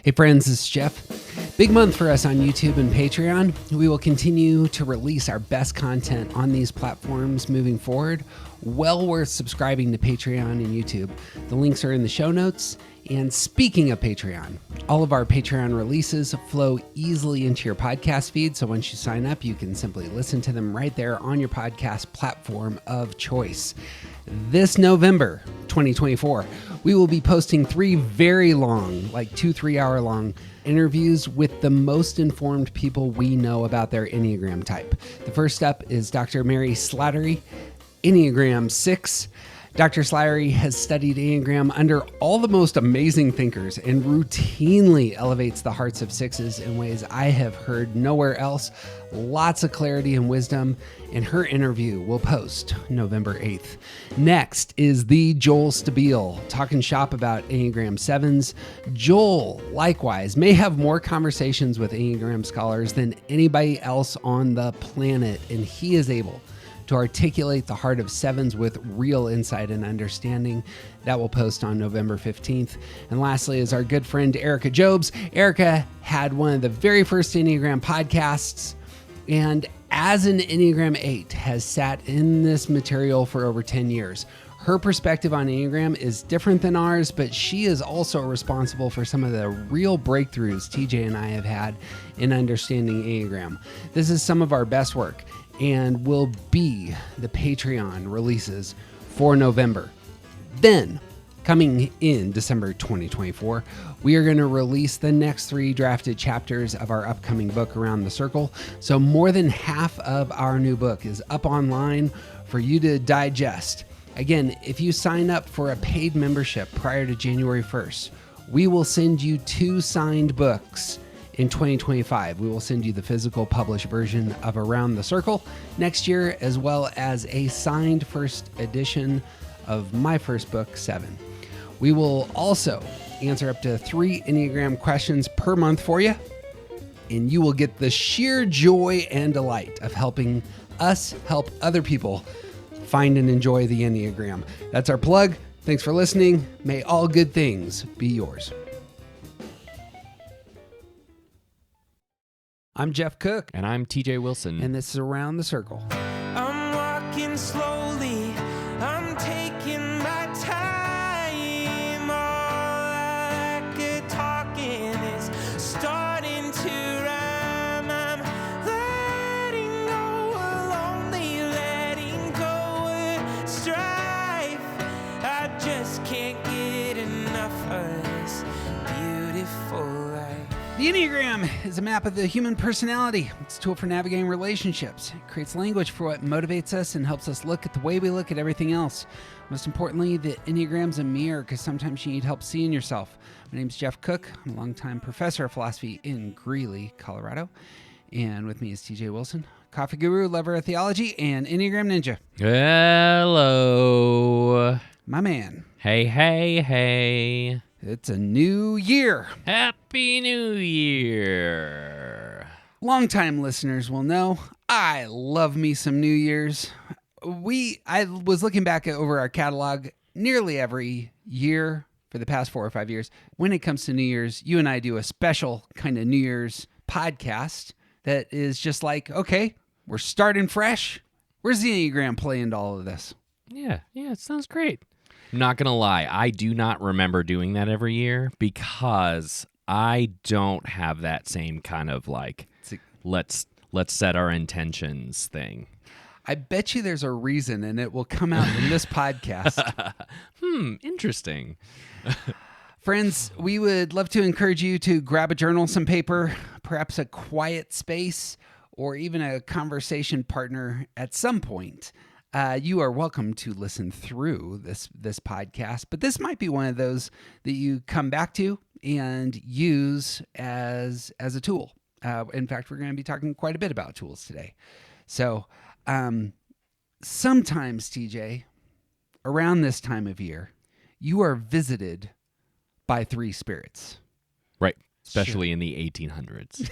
Hey friends, this is Jeff. Big month for us on YouTube and Patreon. We will continue to release our best content on these platforms moving forward. Well worth subscribing to Patreon and YouTube. The links are in the show notes. And speaking of Patreon, all of our Patreon releases flow easily into your podcast feed. So once you sign up, you can simply listen to them right there on your podcast platform of choice. This November 2024, we will be posting 3 very long, like 2-3 hour long interviews with the most informed people we know about their Enneagram type. The first up is Dr. Mary Slattery, Enneagram 6. Dr. Slattery has studied Enneagram under all the most amazing thinkers and routinely elevates the hearts of 6s in ways I have heard nowhere else. Lots of clarity and wisdom, and her interview will post November 8th. Next is the Joel Stabile, talking shop about Enneagram 7s. Joel, likewise, may have more conversations with Enneagram scholars than anybody else on the planet, and he is able to articulate the heart of 7s with real insight and understanding. That will post on November 15th. And lastly is our good friend Erica Jobs. Erica had one of the very first Enneagram podcasts, and as an Enneagram 8 has sat in this material for over 10 years. Her perspective on Enneagram is different than ours, but she is also responsible for some of the real breakthroughs TJ and I have had in understanding Enneagram. This is some of our best work and will be the Patreon releases for November. Then, coming in December 2024, we are going to release the next 3 drafted chapters of our upcoming book, Around the Circle. So more than half of our new book is up online for you to digest. Again, if you sign up for a paid membership prior to January 1st, we will send you 2 signed books. In 2025, we will send you the physical published version of Around the Circle next year, as well as a signed first edition of my first book, 7. We will also answer up to 3 Enneagram questions per month for you, and you will get the sheer joy and delight of helping us help other people find and enjoy the Enneagram. That's our plug. Thanks for listening. May all good things be yours. I'm Jeff Cook. And I'm TJ Wilson. And this is Around the Circle. I'm walking slowly, I'm taking my time. All I could talking is starting to rhyme. I'm letting go of lonely, letting go of strife. I just can't get enough of this beautiful life. The Enneagram is a map of the human personality. It's a tool for navigating relationships. It creates language for what motivates us and helps us look at the way we look at everything else. Most importantly, the Enneagram's a mirror because sometimes you need help seeing yourself. My name's Jeff Cook. I'm a longtime professor of philosophy in Greeley, Colorado. And with me is TJ Wilson, coffee guru, lover of theology, and Enneagram ninja. Hello. My man. Hey, hey, hey. It's a new year. Happy New Year. Longtime listeners will know I love me some New Year's. I was looking back over our catalog nearly every year for the past 4 or 5 years. When it comes to New Year's, you and I do a special kind of New Year's podcast that is just like, okay, we're starting fresh. Where's the Enneagram play into all of this? Yeah, it sounds great. I'm not going to lie. I do not remember doing that every year because I don't have that same kind of like, let's set our intentions thing. I bet you there's a reason, and it will come out in this podcast. Interesting. Friends, we would love to encourage you to grab a journal, some paper, perhaps a quiet space, or even a conversation partner at some point. You are welcome to listen through this podcast, but this might be one of those that you come back to and use as a tool. In fact, we're going to be talking quite a bit about tools today. So sometimes, TJ, around this time of year, you are visited by 3 spirits. Right. Especially in the 1800s.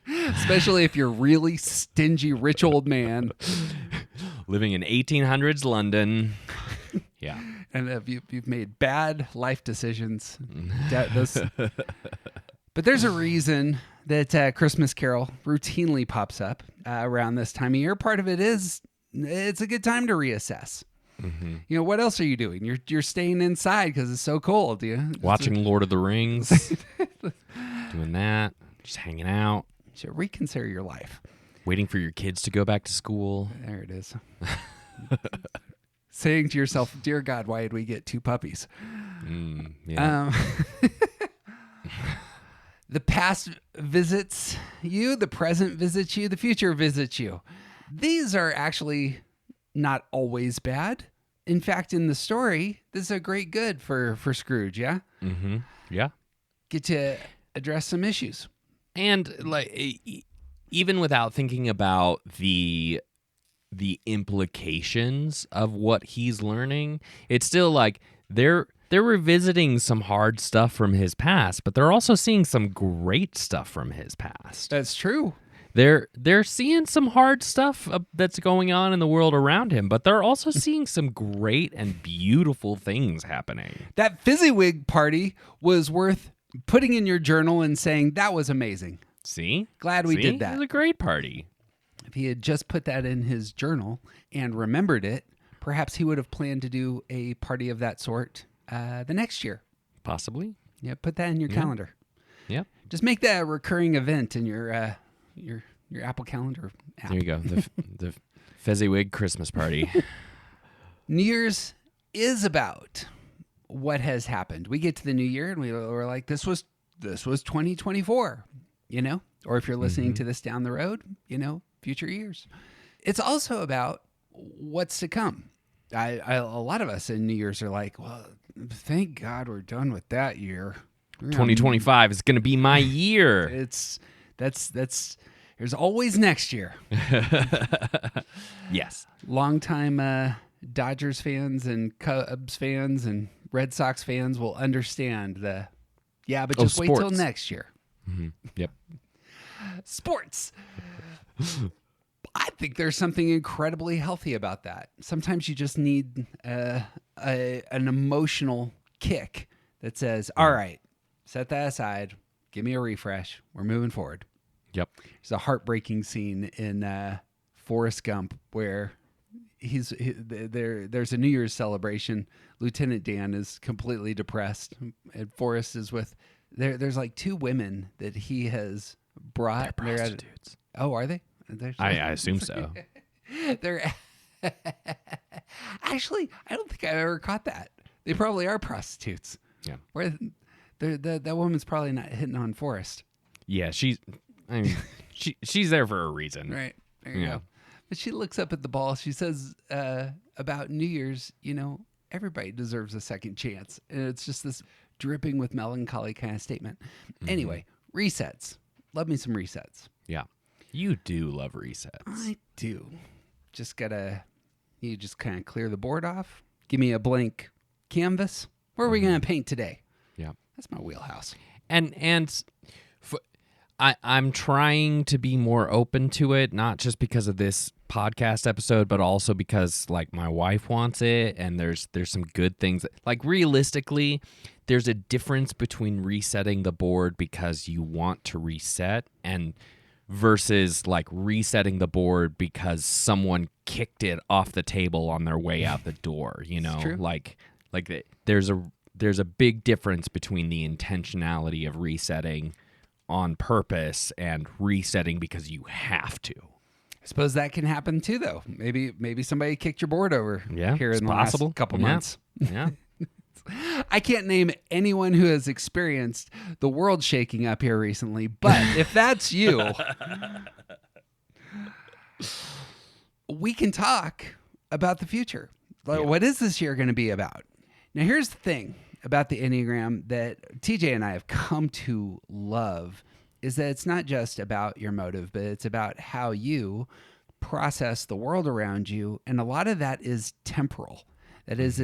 Especially if you're really stingy, rich old man. Living in 1800s London. Yeah. And if you've made bad life decisions, But there's a reason that Christmas Carol routinely pops up around this time of year. Part of it is it's a good time to reassess. Mm-hmm. You know, what else are you doing? You're staying inside because it's so cold. Watching Lord of the Rings, doing that, just hanging out. You should reconsider your life. Waiting for your kids to go back to school. There it is. Saying to yourself, dear God, why did we get 2 puppies? Yeah. The past visits you, the present visits you, the future visits you. These are actually not always bad. In fact, in the story, this is a great good for Scrooge, yeah? Mm-hmm. Yeah. Get to address some issues. And like even without thinking about the implications of what he's learning, it's still like they're revisiting some hard stuff from his past, but they're also seeing some great stuff from his past. That's true. They're seeing some hard stuff that's going on in the world around him, but they're also seeing some great and beautiful things happening. That Fizzywig party was worth putting in your journal and saying, that was amazing. See? Glad we did that. It was a great party. If he had just put that in his journal and remembered it, perhaps he would have planned to do a party of that sort the next year. Possibly. Yeah, put that in your calendar. Yeah. Just make that a recurring event in your Apple Calendar app. There you go. The Fezziwig Christmas party. New Year's is about what has happened. We get to the new year and we're like, this was 2024, you know? Or if you're listening to this down the road, you know, future years. It's also about what's to come. A lot of us in New Year's are like, well, thank God we're done with that year. 2025 is going to be my year. There's always next year. Yes. Longtime Dodgers fans and Cubs fans and Red Sox fans will understand but just wait till next year. Mm-hmm. Yep. Sports. I think there's something incredibly healthy about that. Sometimes you just need an emotional kick that says, all right, set that aside. Give me a refresh. We're moving forward. Yep. There's a heartbreaking scene in Forrest Gump where there's a New Year's celebration. Lieutenant Dan is completely depressed, and Forrest is with there's like 2 women that he has brought. They're prostitutes. Are they? I assume so. They're actually, I don't think I ever caught that. They probably are prostitutes. Yeah. Where that woman's probably not hitting on Forrest. Yeah, she's there for a reason. Right. There you go. But she looks up at the ball. She says about New Year's, you know, everybody deserves a second chance. And it's just this dripping with melancholy kind of statement. Mm-hmm. Anyway, resets. Love me some resets. Yeah. You do love resets. I do. You just kind of clear the board off. Give me a blank canvas. What are we going to paint today? Yeah. That's my wheelhouse. I'm trying to be more open to it, not just because of this podcast episode, but also because like my wife wants it, and there's some good things. Like realistically, there's a difference between resetting the board because you want to reset and versus like resetting the board because someone kicked it off the table on their way out the door, you know? True. Like there's a big difference between the intentionality of resetting on purpose and resetting because you have to. I suppose that can happen too, though. Maybe somebody kicked your board over here in the last couple months. Yeah. I can't name anyone who has experienced the world shaking up here recently, but if that's you, we can talk about the future. Like, what is this year going to be about? Now, here's the thing about the Enneagram that TJ and I have come to love is that it's not just about your motive, but it's about how you process the world around you. And a lot of that is temporal. That is,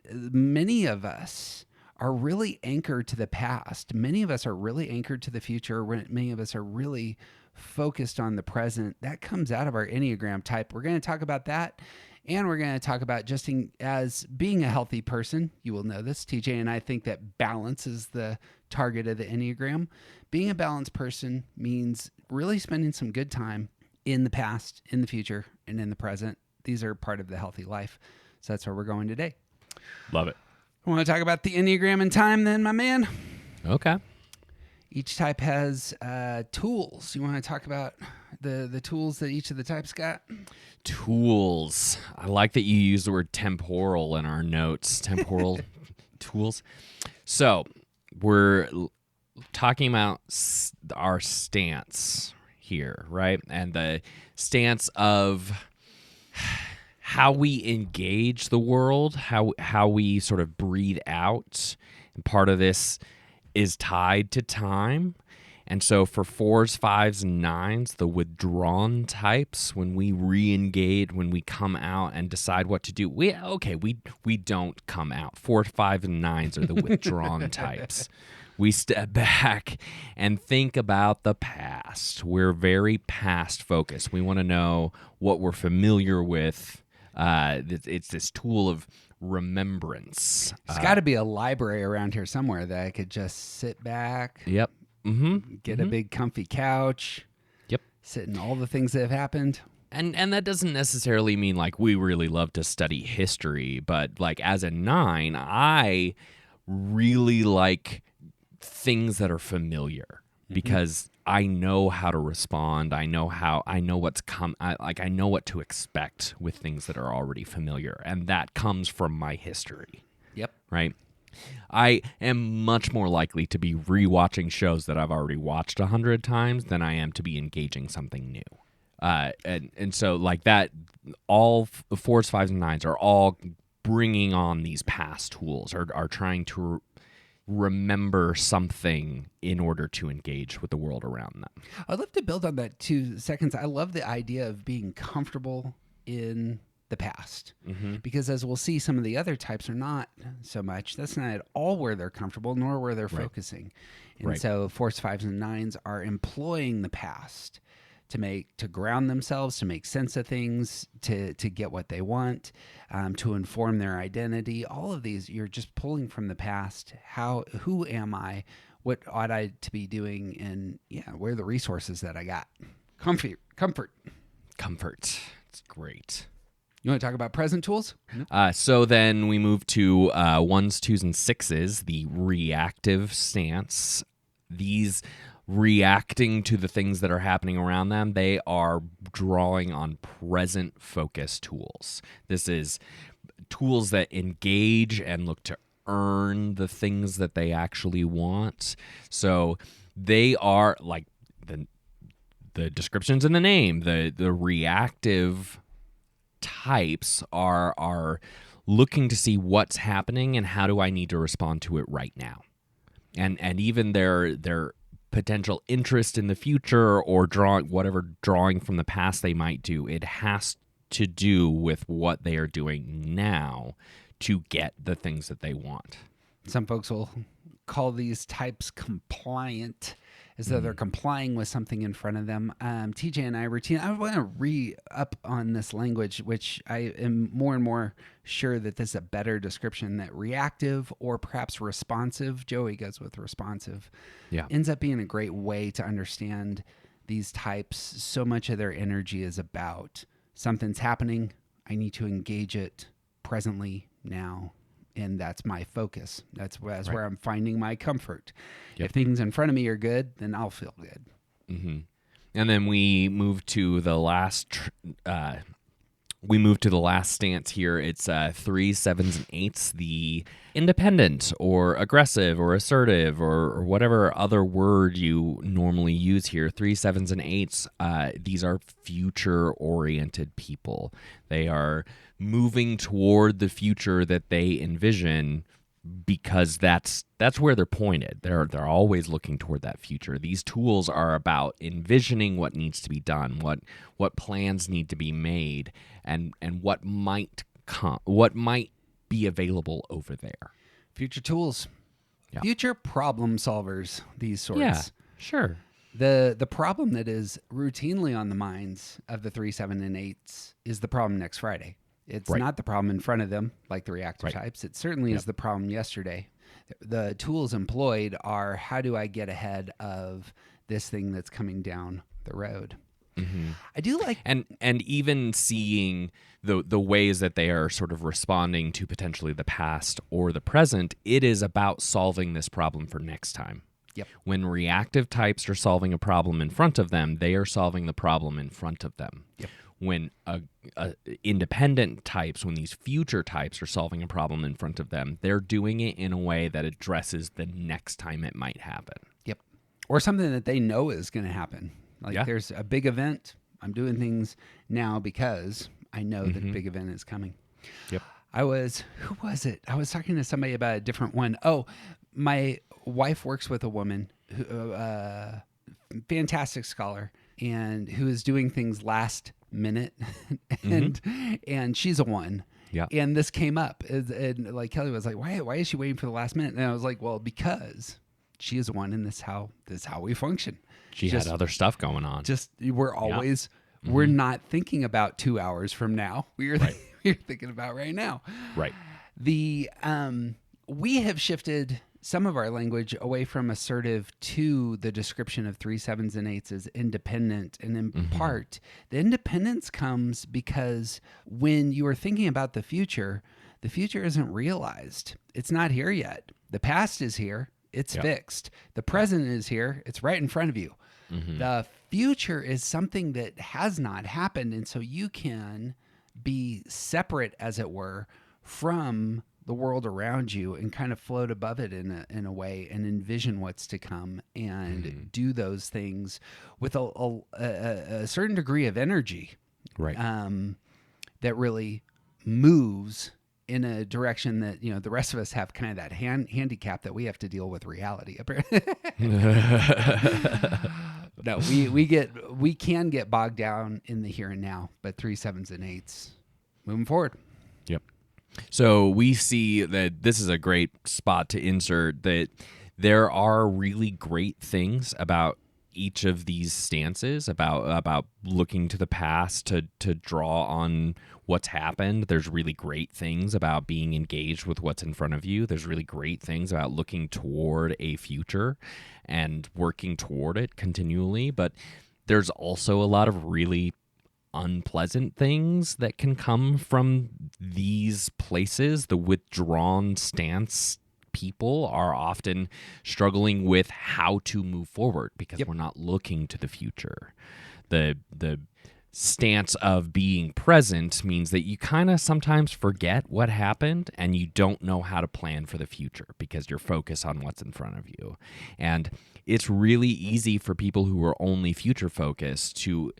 many of us are really anchored to the past. Many of us are really anchored to the future. Many of us are really focused on the present. That comes out of our Enneagram type. We're going to talk about that And we're going to talk about as being a healthy person. You will know this. TJ and I think that balance is the target of the Enneagram. Being a balanced person means really spending some good time in the past, in the future, and in the present. These are part of the healthy life. So that's where we're going today. Love it. Want to talk about the Enneagram and time then, my man? Okay. Each type has tools. You want to talk about the tools that each of the types got? Tools. I like that you use the word temporal in our notes. Temporal tools. So we're talking about our stance here, right? And the stance of how we engage the world, how we sort of breathe out. And part of this is tied to time. And so for 4s, 5s, and 9s, the withdrawn types, when we re-engage, when we come out and decide what to do, we don't come out. 4, 5, and 9s are the withdrawn types. We step back and think about the past. We're very past focused. We want to know what we're familiar with. It's this tool of remembrance. There's got to be a library around here somewhere that I could just sit back. Yep. Mm-hmm. Get a big comfy couch. Yep. Sit in all the things that have happened. And that doesn't necessarily mean like we really love to study history, but like as a 9, I really like things that are familiar because I know how to respond. I know what's come. I know what to expect with things that are already familiar, and that comes from my history. Yep. Right. I am much more likely to be rewatching shows that I've already watched 100 times than I am to be engaging something new. And so like that, all 4s, 5s, and 9s are all bringing on these past tools, are trying to remember something in order to engage with the world around them. I'd love to build on that 2 seconds. I love the idea of being comfortable in the past because as we'll see, some of the other types are not so much. That's not at all where they're comfortable nor where they're focusing. And so 4s, 5s, and 9s are employing the past to ground themselves, to make sense of things, to get what they want, to inform their identity. All of these, you're just pulling from the past. Who am I? What ought I to be doing? And where are the resources that I got? Comfort. It's great. You want to talk about present tools? So then we move to 1s, 2s, and 6s, the reactive stance. These reacting to the things that are happening around them, they are drawing on present focus tools. This is tools that engage and look to earn the things that they actually want. So they are like the description's in the name. The reactive types are looking to see what's happening and how do I need to respond to it right now. And even their potential interest in the future or drawing from the past they might do, it has to do with what they are doing now to get the things that they want. Some folks will call these types compliant, as though they're complying with something in front of them. TJ and I want to re-up on this language, which I am more and more sure that this is a better description, that reactive or perhaps responsive, Joey goes with responsive, ends up being a great way to understand these types. So much of their energy is about something's happening, I need to engage it presently, now. And that's my focus. That's where I'm finding my comfort. If things in front of me are good, then I'll feel good. Mm-hmm. And then we move to the last. We move to the last stance here. It's 3s, 7s, and 8s. The independent or aggressive or assertive or whatever other word you normally use here. 3s, 7s, and 8s. These are future-oriented people. They are moving toward the future that they envision because that's where they're pointed. They're always looking toward that future. These tools are about envisioning what needs to be done, what plans need to be made, and what might be available over there. Future tools. Yeah. Future problem solvers, these sorts. Yeah, sure. The problem that is routinely on the minds of the 3, 7, and 8s is the problem next Friday. It's Right. not the problem in front of them, like the reactive Right. types. It certainly is the problem yesterday. The tools employed are, how do I get ahead of this thing that's coming down the road? I do like, And even seeing the ways that they are sort of responding to potentially the past or the present, it is about solving this problem for next time. Yep. When reactive types are solving a problem in front of them, they are solving the problem in front of them. Yep. When independent types, when these future types are solving a problem in front of them, they're doing it in a way that addresses the next time it might happen. Yep. Or something that they know is going to happen. Like Yeah. there's a big event. I'm doing things now because I know that the big event is coming. Yep. Who was it? I was talking to somebody about a different one. Oh, my wife works with a woman who, fantastic scholar, and who is doing things last minute, and she's a one. Yeah. And this came up, and like Kelly was like, why is she waiting for the last minute? And I was like, well, because she is a one, and this is how we function. She had other stuff going on. We're always we're not thinking about 2 hours from now. We're thinking about right now. Right. The we have shifted some of our language away from assertive to the description of 3 7s and 8s as independent, and in part the independence comes because when you are thinking about the future isn't realized. It's not here yet. The past is here. It's fixed. The present is here. It's right in front of you. The future is something that has not happened, and so you can be separate, as it were, from the world around you and kind of float above it in a way, and envision what's to come, and do those things with a certain degree of energy, Right. that really moves in a direction that, the rest of us have kind of that handicap that we have to deal with reality. No, we can get bogged down in the here and now, but 3 7s and 8s moving forward. Yep. So we see that this is a great spot to insert that there are really great things about each of these stances, about looking to the past to draw on what's happened. There's really great things about being engaged with what's in front of you. There's really great things about looking toward a future and working toward it continually. But there's also a lot of really unpleasant things that can come from these places. The withdrawn stance people are often struggling with how to move forward because we're not looking to the future. The stance of being present means that you kind of sometimes forget what happened and you don't know how to plan for the future because you're focused on what's in front of you. And it's really easy for people who are only future focused to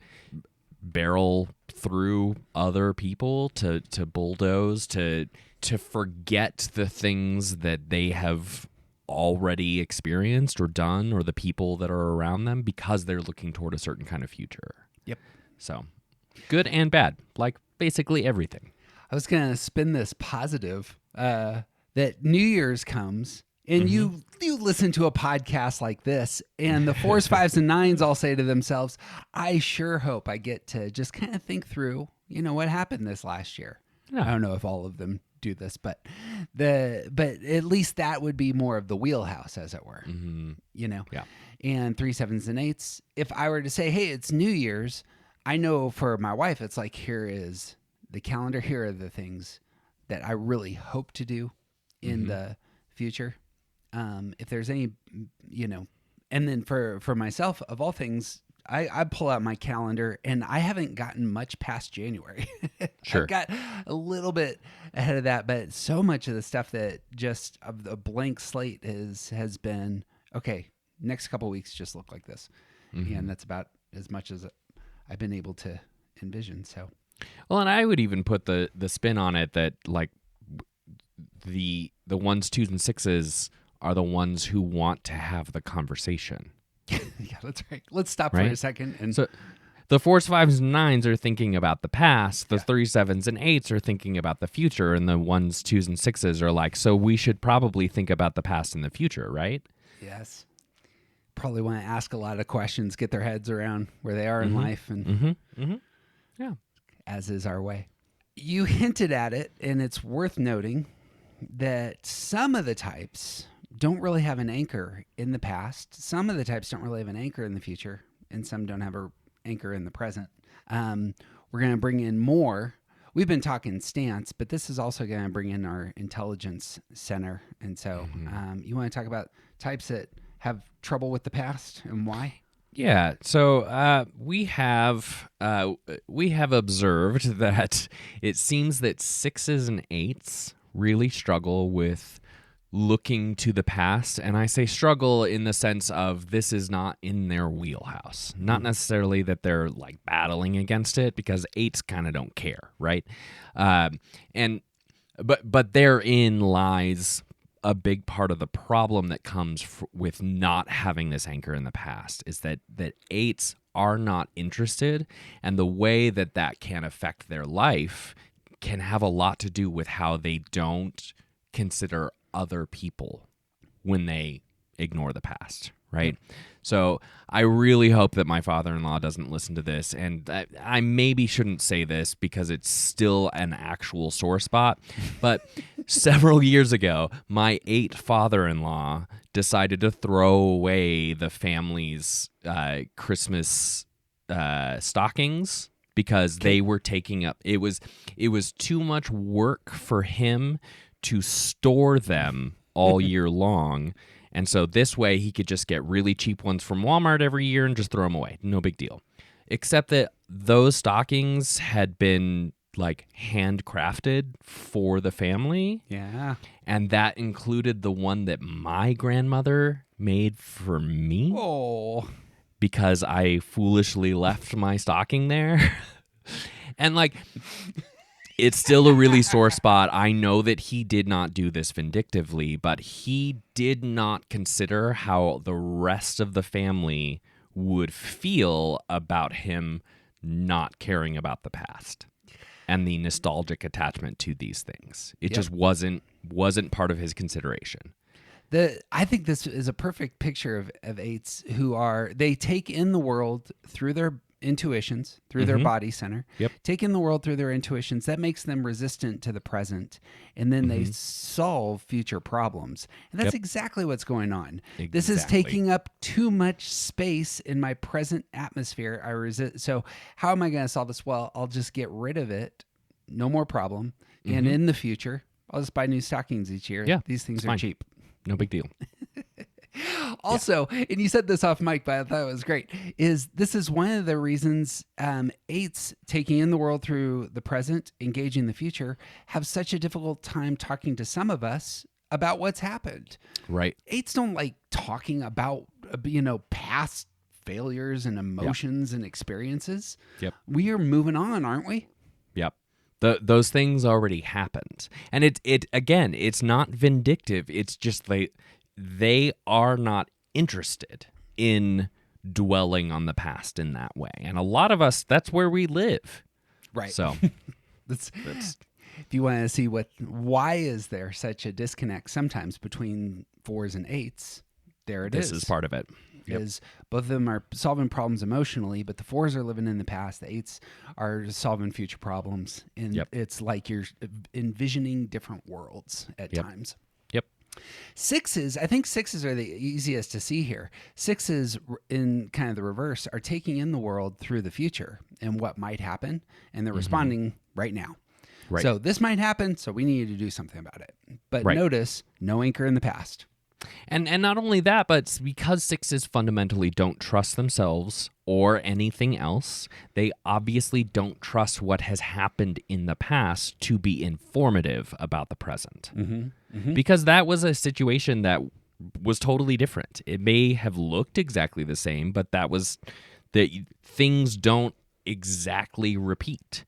barrel through other people, to bulldoze, to forget the things that they have already experienced or done, or the people that are around them, because they're looking toward a certain kind of future. Yep. So good and bad, like basically everything. I was going to spin this positive, that New Year's comes, and you listen to a podcast like this, and the 4s, 5s, and 9s all say to themselves, I sure hope I get to just kind of think through, what happened this last year. Yeah. I don't know if all of them do this, but at least that would be more of the wheelhouse, as it were. Yeah. And 3 7s and 8s, if I were to say, hey, it's New Year's, I know for my wife, it's like, here is the calendar. Here are the things that I really hope to do in the future. If there's any, and then for myself, of all things, I pull out my calendar, and I haven't gotten much past January. Sure. I've got a little bit ahead of that, but so much of the stuff that just of the blank slate has been, okay, next couple of weeks just look like this. And that's about as much as I've been able to envision. So, well, and I would even put the spin on it that, like, the 1s, 2s, and 6s are the ones who want to have the conversation. yeah, that's right. Let's stop for Right? a second. And So the 4s, 5s, and 9s are thinking about the past. The 3 7s, and 8s are thinking about the future. And the 1s, 2s, and 6s are like, so we should probably think about the past and the future, right? yes, probably want to ask a lot of questions, get their heads around where they are in life, and Yeah. as is our way. You hinted at it, and it's worth noting that some of the types don't really have an anchor in the past. Some of the types don't really have an anchor in the future, and some don't have an anchor in the present. We're going to bring in more. We've been talking stance, but this is also going to bring in our intelligence center. And so you want to talk about types that have trouble with the past and why? Yeah, so we have observed that it seems that 6s and 8s really struggle with looking to the past, and I say struggle in the sense of this is not in their wheelhouse. Not necessarily that they're like battling against it, because 8s kind of don't care, right? But therein lies a big part of the problem that comes with not having this anchor in the past, is that 8s are not interested, and the way that can affect their life can have a lot to do with how they don't consider other people when they ignore the past, right? Yep. So I really hope that my father-in-law doesn't listen to this, and I maybe shouldn't say this because it's still an actual sore spot, but several years ago, my 8 father-in-law decided to throw away the family's Christmas stockings because they were taking up, it was too much work for him to store them all year long. And so this way he could just get really cheap ones from Walmart every year and just throw them away. No big deal. Except that those stockings had been like handcrafted for the family. Yeah. And that included the one that my grandmother made for me. Oh. Because I foolishly left my stocking there. And like, it's still a really sore spot. I know that he did not do this vindictively, but he did not consider how the rest of the family would feel about him not caring about the past and the nostalgic attachment to these things. It just wasn't part of his consideration. I think this is a perfect picture of 8s who they take in the world through their intuitions, through their body center. Yep. Take in the world through their intuitions. That makes them resistant to the present. And then they solve future problems. And that's exactly what's going on. Exactly. This is taking up too much space in my present atmosphere. I resist. So how am I going to solve this? Well, I'll just get rid of it. No more problem. And in the future, I'll just buy new stockings each year. Yeah, these things are cheap. No big deal. Also, and you said this off mic, but I thought it was great, this is one of the reasons 8s taking in the world through the present, engaging the future, have such a difficult time talking to some of us about what's happened. Right. 8s don't like talking about, past failures and emotions and experiences. Yep. We are moving on, aren't we? Yep. Those things already happened. And it's not vindictive. It's just they are not interested in dwelling on the past in that way. And a lot of us, that's where we live. Right. So that's if you want to see why is there such a disconnect sometimes between 4s and 8s, there it is. This is part of it. Yep. Is both of them are solving problems emotionally, but the 4s are living in the past. The 8s are solving future problems. And it's like you're envisioning different worlds at times. Yep. 6s, I think 6s are the easiest to see here. 6s, in kind of the reverse, are taking in the world through the future and what might happen, and they're responding right now. Right. So this might happen, so we need to do something about it. But notice, no anchor in the past. And not only that, but because 6s fundamentally don't trust themselves or anything else, they obviously don't trust what has happened in the past to be informative about the present. Because that was a situation that was totally different. It may have looked exactly the same, but things don't exactly repeat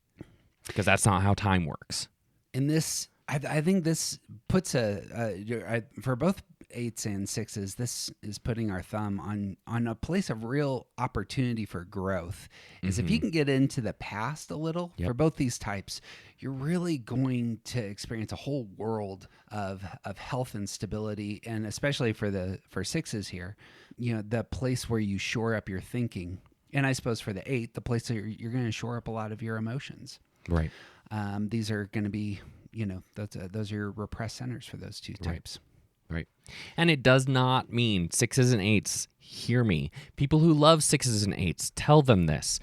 because that's not how time works. And this, I think this puts for both 8s and 6s, this is putting our thumb on a place of real opportunity for growth. Is if you can get into the past a little, for both these types, you're really going to experience a whole world of health and stability. And especially for 6s here, the place where you shore up your thinking. And I suppose for the 8, the place where you're going to shore up a lot of your emotions. Right. These are going to be, those are your repressed centers for those two types. Right. And it does not mean 6s and 8s. Hear me. People who love 6s and 8s, tell them this.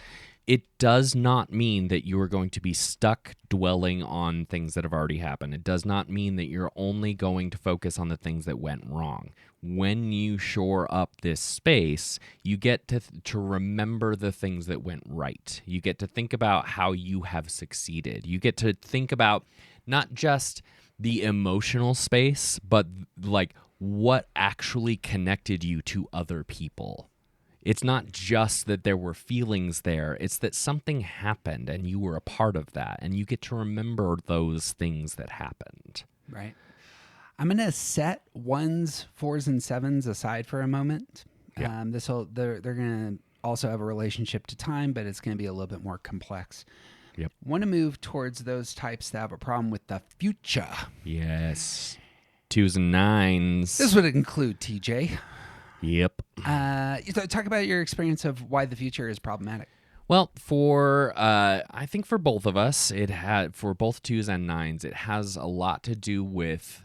It does not mean that you are going to be stuck dwelling on things that have already happened. It does not mean that you're only going to focus on the things that went wrong. When you shore up this space, you get to remember the things that went right. You get to think about how you have succeeded. You get to think about not just the emotional space, but like what actually connected you to other people. It's not just that there were feelings there. It's that something happened and you were a part of that, and you get to remember those things that happened. Right. I'm going to set 1s, 4s, and 7s aside for a moment. Yeah. They're going to also have a relationship to time, but it's going to be a little bit more complex. Yep. Want to move towards those types that have a problem with the future. Yes. 2s and 9s. This would include TJ. Yep. Talk about your experience of why the future is problematic. Well, I think for both of us, for both 2s and 9s, it has a lot to do with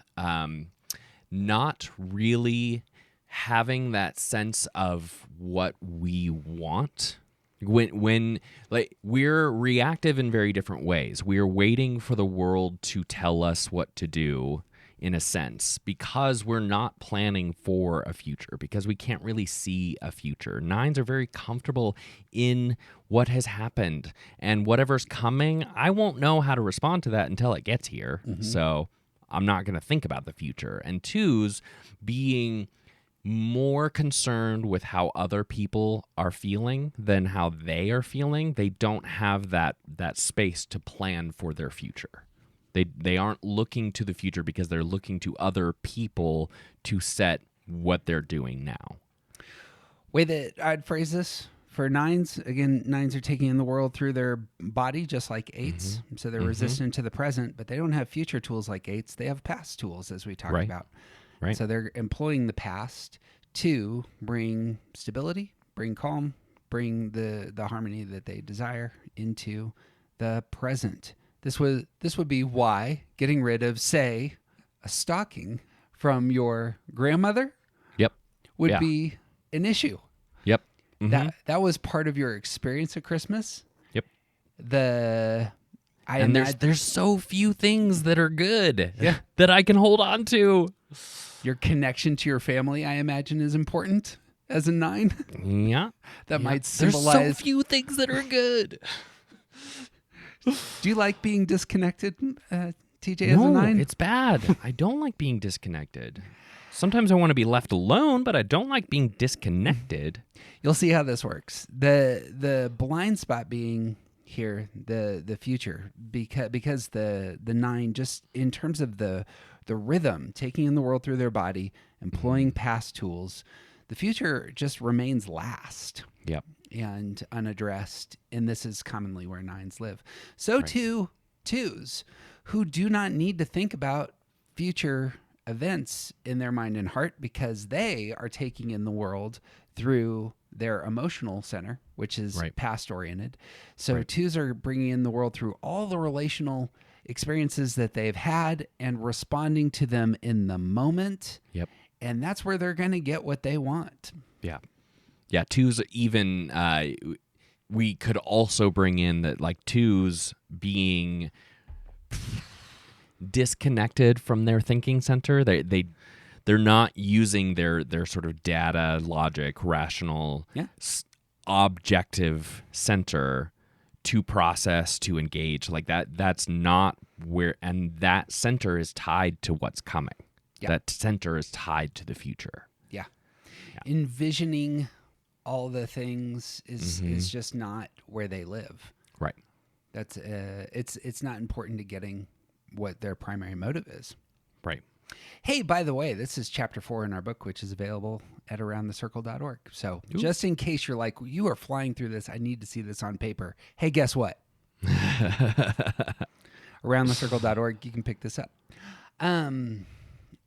not really having that sense of what we want. When like we're reactive in very different ways. We're waiting for the world to tell us what to do, in a sense, because we're not planning for a future, because we can't really see a future. 9s are very comfortable in what has happened, and whatever's coming, I won't know how to respond to that until it gets here. Mm-hmm. So I'm not going to think about the future. And 2s being more concerned with how other people are feeling than how they are feeling. They don't have that space to plan for their future. They aren't looking to the future because they're looking to other people to set what they're doing now. Way that I'd phrase this for 9s, again, 9s are taking in the world through their body just like 8s. Mm-hmm. So they're resistant to the present, but they don't have future tools like 8s. They have past tools, as we talked about. Right. So they're employing the past to bring stability, bring calm, bring the harmony that they desire into the present. This would be why getting rid of, say, a stocking from your grandmother would be an issue. Yep. Mm-hmm. That was part of your experience at Christmas. Yep. There's so few things that are good that I can hold on to. Your connection to your family, I imagine, is important as a 9. Yeah. That might symbolize... There's so few things that are good. Do you like being disconnected, TJ, as a 9? No, it's bad. I don't like being disconnected. Sometimes I want to be left alone, but I don't like being disconnected. You'll see how this works. The blind spot being here, the future, because the 9, just in terms of the rhythm, taking in the world through their body, employing past tools, the future just remains last. Yep. And unaddressed, and this is commonly where 9s live. So too 2s, who do not need to think about future events in their mind and heart because they are taking in the world through their emotional center, which is past oriented. So 2s are bringing in the world through all the relational experiences that they've had and responding to them in the moment. Yep. And that's where they're going to get what they want. Yeah. Yeah, 2s even, we could also bring in that, like, 2s being disconnected from their thinking center. They're not using their sort of data, logic, rational, objective center to process, to engage. Like that's not where, and that center is tied to what's coming. Yeah. That center is tied to the future. Yeah. Envisioning all the things is just not where they live. Right. That's it's not important to getting what their primary motive is. Right. Hey, by the way, this is chapter 4 in our book, which is available at aroundthecircle.org. So just in case you're like, you are flying through this, I need to see this on paper. Hey, guess what? Aroundthecircle.org, you can pick this up.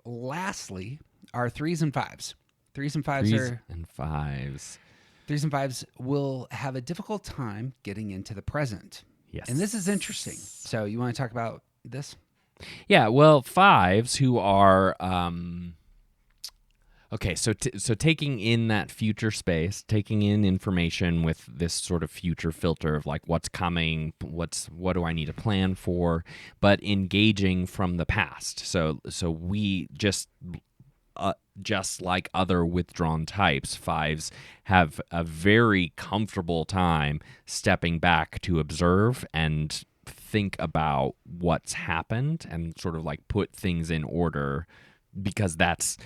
Lastly, our 3s and 5s. 3s and 5s will have a difficult time getting into the present. Yes. And this is interesting. So you want to talk about this? Yeah, well, 5s who are okay, so taking in that future space, taking in information with this sort of future filter of like what's coming, what do I need to plan for, but engaging from the past. So we just like other withdrawn types, 5s have a very comfortable time stepping back to observe and think about what's happened and sort of like put things in order, because that's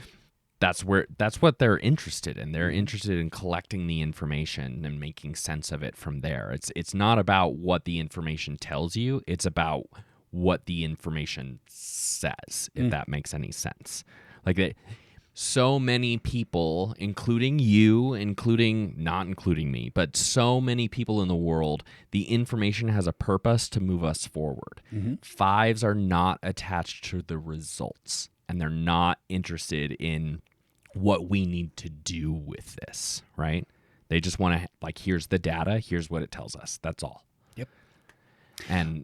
what they're interested in. They're interested in collecting the information and making sense of it from there. It's not about what the information tells you, it's about what the information says, if that makes any sense. Like so many people, including you, not including me, but so many people in the world, the information has a purpose to move us forward. 5s are not attached to the results, and they're not interested in what we need to do with this, right? They just want to, like, here's the data, here's what it tells us. That's all. Yep. And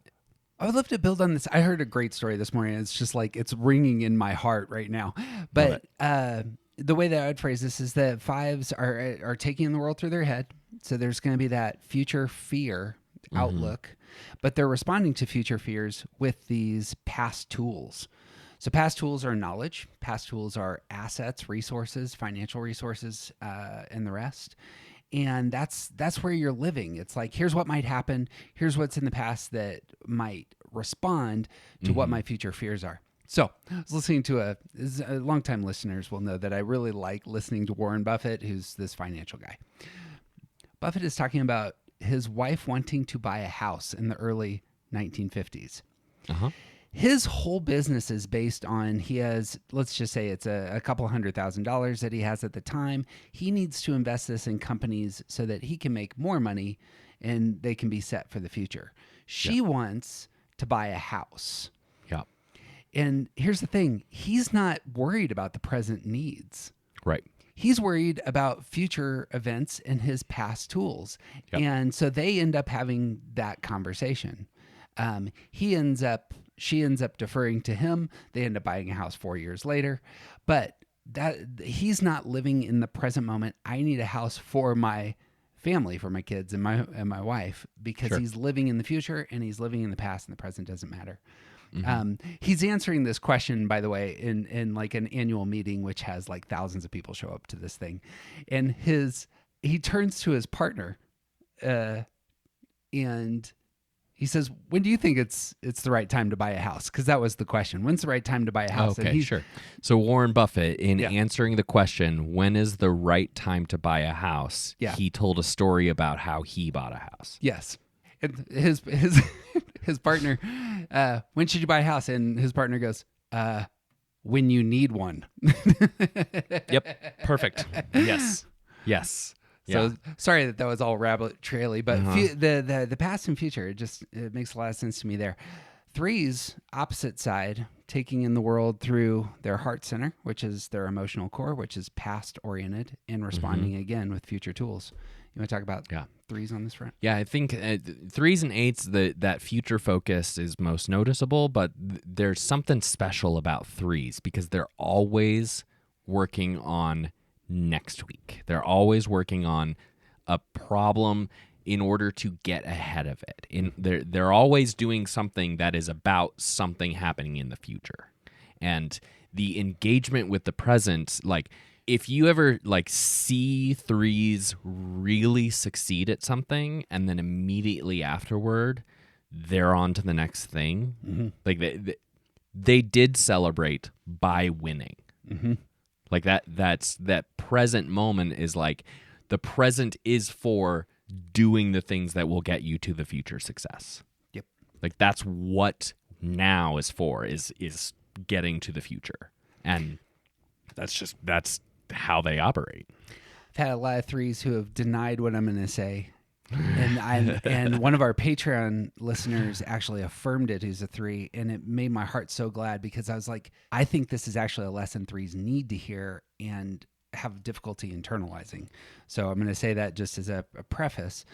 I would love to build on this. I heard a great story this morning. It's just like it's ringing in my heart right now. But the way that I would phrase this is that 5s are taking in the world through their head. So there's going to be that future fear outlook, but they're responding to future fears with these past tools. So past tools are knowledge. Past tools are assets, resources, financial resources, and the rest. And that's where you're living. It's like, here's what might happen. Here's what's in the past that might respond to what my future fears are. So I was listening to longtime listeners will know that I really like listening to Warren Buffett, who's this financial guy. Buffett is talking about his wife wanting to buy a house in the early 1950s. His whole business is based on, he has, let's just say it's a couple $100,000 that he has at the time. He needs to invest this in companies so that he can make more money and they can be set for the future. She wants to buy a house. Yeah. And here's the thing. He's not worried about the present needs. Right. He's worried about future events and his past tools. Yep. And so they end up having that conversation. She ends up deferring to him. They end up buying a house 4 years later, but that he's not living in the present moment. I need a house for my family, for my kids and my wife, because he's living in the future and he's living in the past, and the present doesn't matter. He's answering this question, by the way, in like an annual meeting, which has like thousands of people show up to this thing. And he turns to his partner, and he says, when do you think it's the right time to buy a house? Because that was the question. When's the right time to buy a house? Okay, sure. So Warren Buffett, in answering the question, when is the right time to buy a house, he told a story about how he bought a house. Yes. And his partner, when should you buy a house? And his partner goes, when you need one. Yep. Perfect. Yes. So sorry that was all rabbit traily, but the past and future, it makes a lot of sense to me there. 3s, opposite side, taking in the world through their heart center, which is their emotional core, which is past oriented, and responding again with future tools. You want to talk about 3s on this front? Yeah, I think 3s and 8s, that future focus is most noticeable, but there's something special about 3s because they're always working on next week. They're always working on a problem in order to get ahead of it. They're always doing something that is about something happening in the future. And the engagement with the present, like if you ever like see 3s really succeed at something and then immediately afterward they're on to the next thing, like they did celebrate by winning. Like that present moment is like the present is for doing the things that will get you to the future success. Yep. Like that's what now is for, is getting to the future. And that's how they operate. I've had a lot of 3s who have denied what I'm going to say. And one of our Patreon listeners actually affirmed it, who's a 3, and it made my heart so glad because I was like, I think this is actually a lesson 3s need to hear, and have difficulty internalizing. So I'm going to say that just as a preface.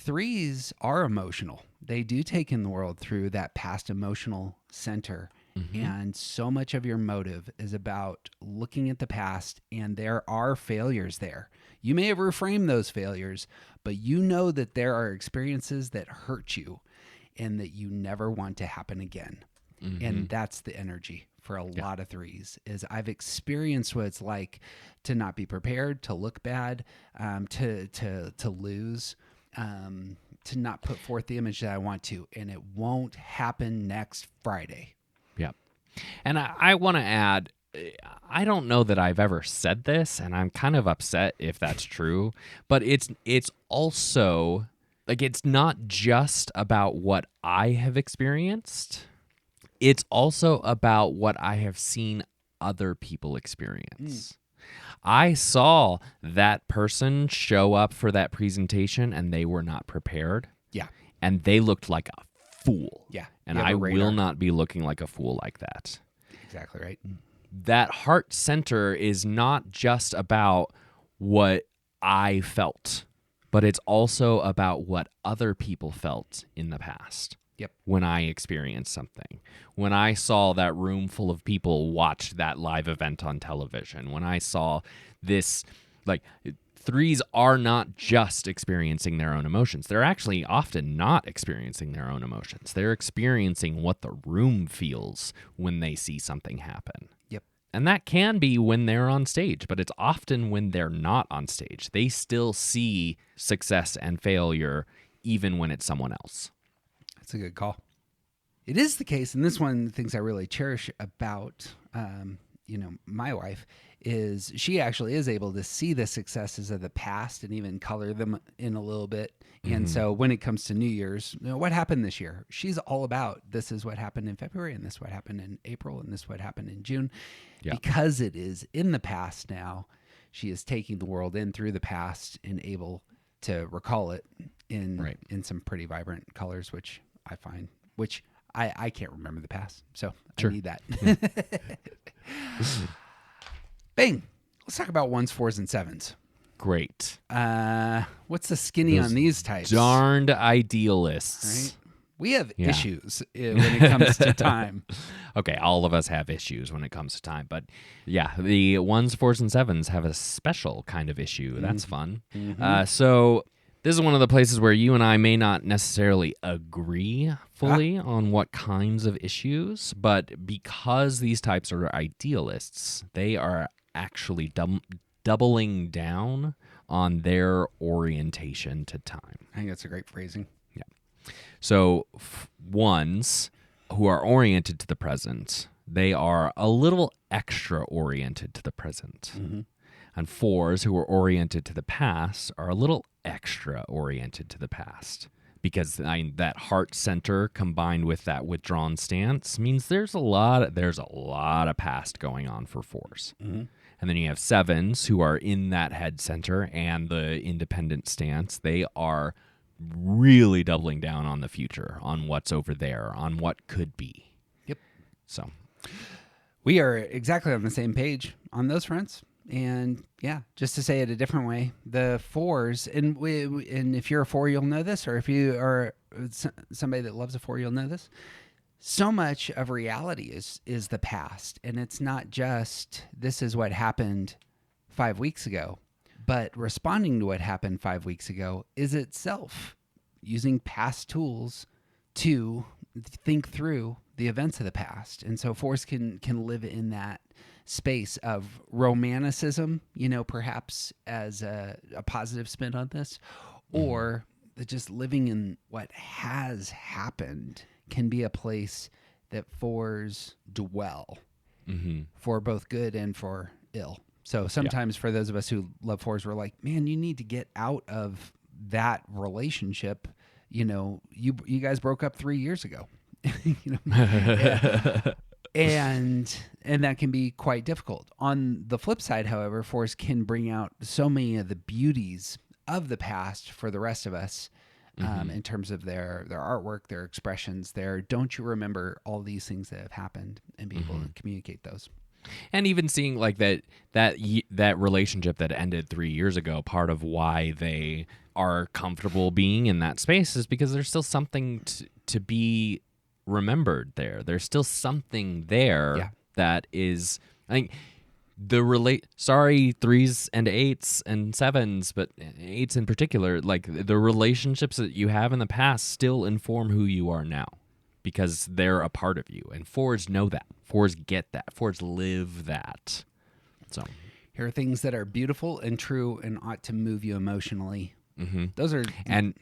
3s are emotional. They do take in the world through that past emotional center. And so much of your motive is about looking at the past, and there are failures there. You may have reframed those failures, but you know that there are experiences that hurt you and that you never want to happen again. And that's the energy for a lot of 3s is I've experienced what it's like to not be prepared, to look bad, to lose, to not put forth the image that I want to, and it won't happen next Friday. Yeah. And I want to add, I don't know that I've ever said this, and I'm kind of upset if that's true, but it's also like, it's not just about what I have experienced. It's also about what I have seen other people experience. I saw that person show up for that presentation and they were not prepared. Yeah. And they looked like a fool. Yeah. And I will not be looking like a fool like that. Exactly right. That heart center is not just about what I felt, but it's also about what other people felt in the past. Yep. When I experienced something, when I saw that room full of people watch that live event on television, when I saw this, like, 3s are not just experiencing their own emotions. They're actually often not experiencing their own emotions. They're experiencing what the room feels when they see something happen. Yep. And that can be when they're on stage, but it's often when they're not on stage. They still see success and failure even when it's someone else. That's a good call. It is the case, and this one of the things I really cherish about, my wife is she actually is able to see the successes of the past and even color them in a little bit. And so when it comes to New Year's, what happened this year? She's all about, this is what happened in February, and this is what happened in April, and this is what happened in June. Yeah. Because it is in the past now, she is taking the world in through the past and able to recall it in some pretty vibrant colors, which I find, which I can't remember the past, so I need that. Bang. Let's talk about 1s, 4s, and 7s. Great. What's the skinny on these types? Darned idealists. Right? We have issues when it comes to time. Okay, all of us have issues when it comes to time, but yeah, the 1s, 4s, and 7s have a special kind of issue. That's fun. So this is one of the places where you and I may not necessarily agree fully on what kinds of issues, but because these types are idealists, they are actually doubling down on their orientation to time. I think that's a great phrasing. Yeah. So 1s who are oriented to the present, they are a little extra oriented to the present. And 4s who are oriented to the past are a little extra oriented to the past, because that heart center combined with that withdrawn stance means there's a lot of past going on for 4s. And then you have 7s who are in that head center and the independent stance. They are really doubling down on the future, on what's over there, on what could be. Yep. So we are exactly on the same page on those fronts. And yeah, just to say it a different way, the 4s, and if you're a 4, you'll know this, or if you are somebody that loves a 4, you'll know this. So much of reality is the past, and it's not just this is what happened 5 weeks ago, but responding to what happened 5 weeks ago is itself using past tools to think through the events of the past. And so 4s can live in that space of romanticism, perhaps as a positive spin on this, or just living in what has happened can be a place that 4s dwell for both good and for ill. So sometimes for those of us who love 4s, we're like, man, you need to get out of that relationship. You guys broke up 3 years ago. And that can be quite difficult. On the flip side, however, 4s can bring out so many of the beauties of the past for the rest of us, in terms of their artwork, their expressions, don't you remember all these things that have happened, and be able to communicate those. And even seeing like that relationship that ended 3 years ago, part of why they are comfortable being in that space is because there's still something to be remembered there. There's still something there that is, I think, sorry, 3s and 8s and 7s, but 8s in particular, like the relationships that you have in the past still inform who you are now because they're a part of you. And 4s know that. 4s get that. 4s live that. So here are things that are beautiful and true and ought to move you emotionally. Mm-hmm. Those are and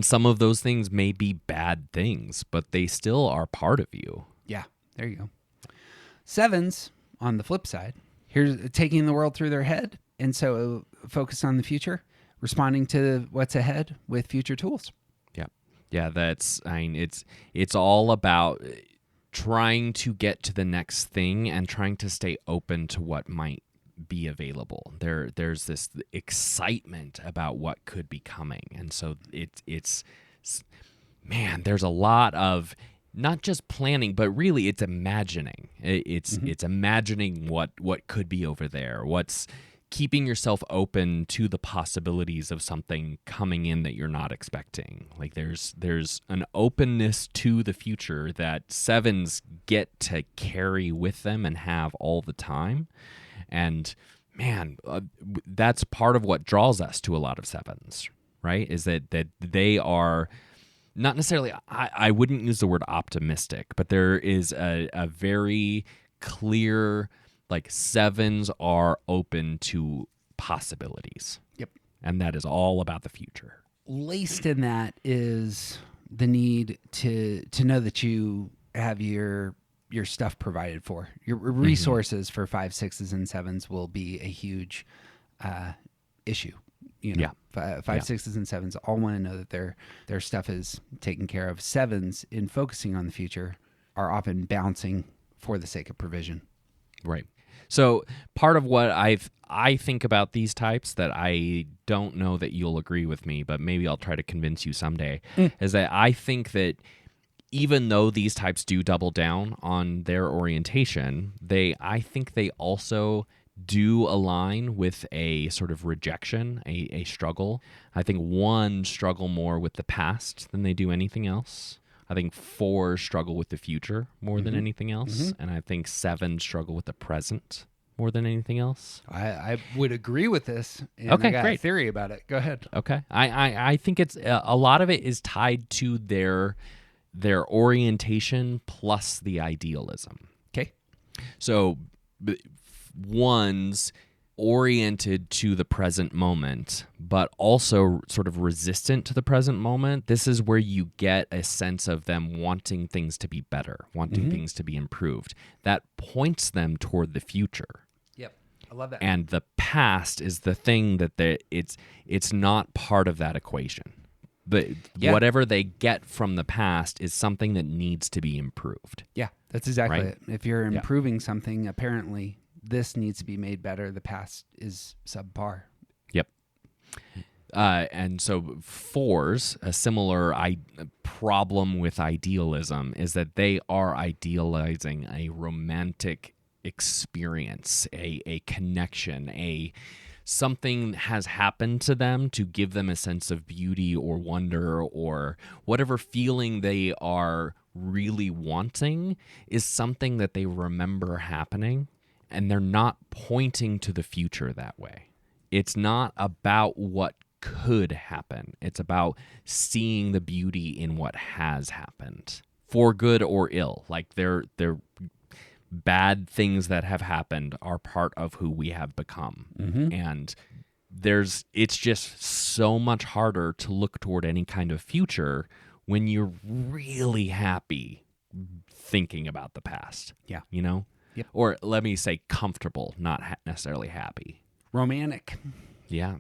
some of those things may be bad things, but they still are part of you. Yeah, there you go. 7s, on the flip side, here's taking the world through their head, and so focus on the future, responding to what's ahead with future tools. Yeah, it's all about trying to get to the next thing and trying to stay open to what might be available. There's this excitement about what could be coming, and so it's there's a lot of not just planning, but really it's imagining. It's imagining what could be over there. What's keeping yourself open to the possibilities of something coming in that you're not expecting. Like there's an openness to the future that 7s get to carry with them and have all the time. And man, that's part of what draws us to a lot of 7s, right? Is that they are not necessarily, I wouldn't use the word optimistic, but there is a very clear, like 7s are open to possibilities. Yep. And that is all about the future. Laced in that is the need to know that you have your stuff provided for. Your resources for 5, 6s, and 7s will be a huge issue. You know, 5, 6s, and 7s all want to know that their stuff is taken care of. 7s, in focusing on the future, are often bouncing for the sake of provision. Right. So part of what I think about these types that I don't know that you'll agree with me, but maybe I'll try to convince you someday, is that I think that even though these types do double down on their orientation, I think they also do align with a sort of rejection, a struggle. I think 1 struggle more with the past than they do anything else. I think 4 struggle with the future more than anything else. And I think 7 struggle with the present more than anything else. I would agree with this. And okay, I got great. a theory about it. Go ahead. Okay. I think it's a lot of it is tied to their orientation plus the idealism. Okay. So 1s oriented to the present moment, but also sort of resistant to the present moment. This is where you get a sense of them wanting things to be better, wanting things to be improved. That points them toward the future. Yep. I love that. And the past is the thing that it's not part of that equation. Whatever they get from the past is something that needs to be improved. Yeah, that's exactly Right? it. If you're improving something, apparently this needs to be made better. The past is subpar. Yep. And so 4s, a similar problem with idealism is that they are idealizing a romantic experience, a connection, something has happened to them to give them a sense of beauty or wonder or whatever feeling they are really wanting is something that they remember happening. And they're not pointing to the future that way. It's not about what could happen. It's about seeing the beauty in what has happened, for good or ill. Like they're bad things that have happened are part of who we have become. And it's just so much harder to look toward any kind of future when you're really happy thinking about the past. Yeah. You know? Yep. Or let me say comfortable, not necessarily happy. Romantic. Yeah.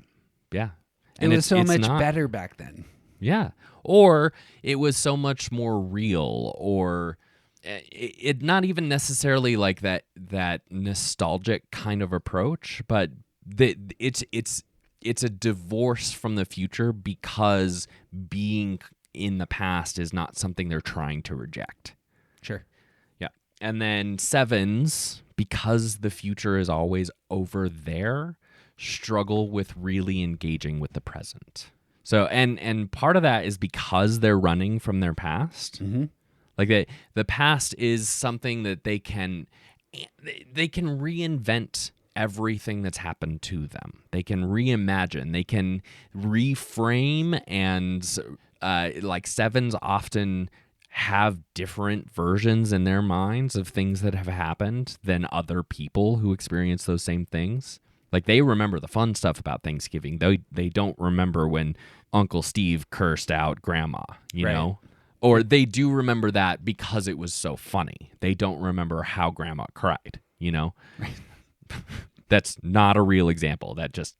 Yeah. It was so much better back then. Yeah. Or it was so much more real, or it not even necessarily like that nostalgic kind of approach, but it's a divorce from the future because being in the past is not something they're trying to reject. Sure. And then 7s, because the future is always over there, struggle with really engaging with the present. So, and part of that is because they're running from their past. Mm-hmm. Like the past is something that they can reinvent everything that's happened to them. They can reimagine. They can reframe, and like sevens often have different versions in their minds of things that have happened than other people who experience those same things. Like they remember the fun stuff about Thanksgiving. They don't remember when Uncle Steve cursed out Grandma, you know? Or they do remember that because it was so funny. They don't remember how Grandma cried, you know? Right. That's not a real example. That just...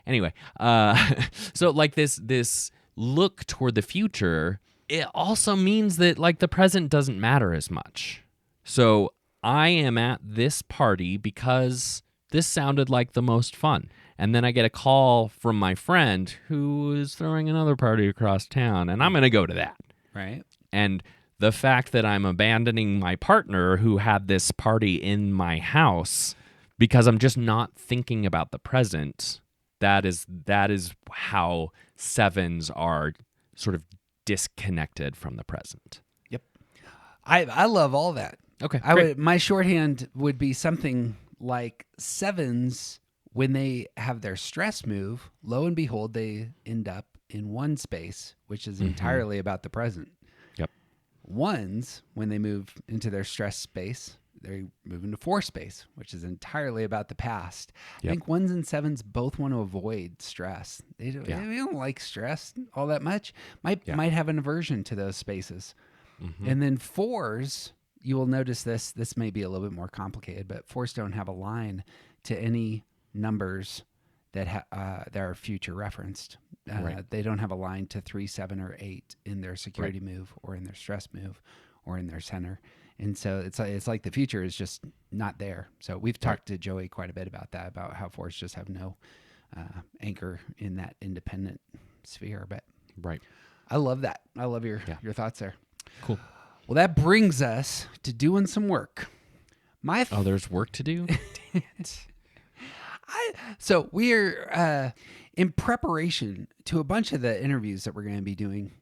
Anyway, so like this look toward the future, it also means that like the present doesn't matter as much. So I am at this party because this sounded like the most fun. And then I get a call from my friend who is throwing another party across town, and I'm going to go to that. Right. And the fact that I'm abandoning my partner who had this party in my house because I'm just not thinking about the present, that is how sevens are sort of disconnected from the present. Yep. I love all that. Okay. My shorthand would be something like sevens, when they have their stress move, lo and behold, they end up in one space, which is entirely about the present. Yep. Ones, when they move into their stress space, they move into four space, which is entirely about the past. Yep. I think ones and sevens both want to avoid stress. They don't like stress all that much. Might have an aversion to those spaces. Mm-hmm. And then fours, you will notice this may be a little bit more complicated, but fours don't have a line to any numbers that are future referenced. They don't have a line to 3, 7, or 8 in their security move, or in their stress move, or in their center. And so it's like the future is just not there. So we've talked to Joey quite a bit about that, about how fours just have no anchor in that independent sphere. But I love that. I love your thoughts there. Cool. Well, that brings us to doing some work. There's work to do? So we are in preparation to a bunch of the interviews that we're going to be doing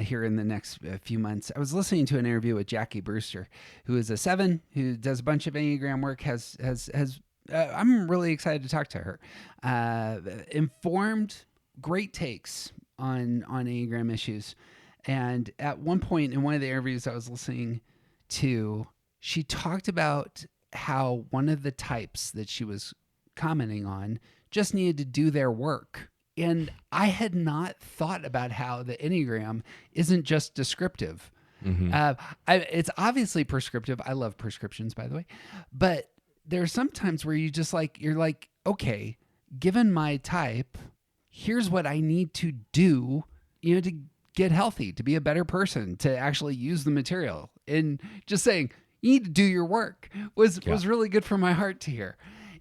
here in the next few months. I was listening to an interview with Jackie Brewster, who is a 7, who does a bunch of Enneagram work. I'm really excited to talk to her. Informed, great takes on Enneagram issues. And at one point in one of the interviews I was listening to, she talked about how one of the types that she was commenting on just needed to do their work. And I had not thought about how the Enneagram isn't just descriptive. Mm-hmm. It's obviously prescriptive. I love prescriptions, by the way. But there's some times where you're like, okay, given my type, here's what I need to do, to get healthy, to be a better person, to actually use the material. And just saying, you need to do your work was really good for my heart to hear.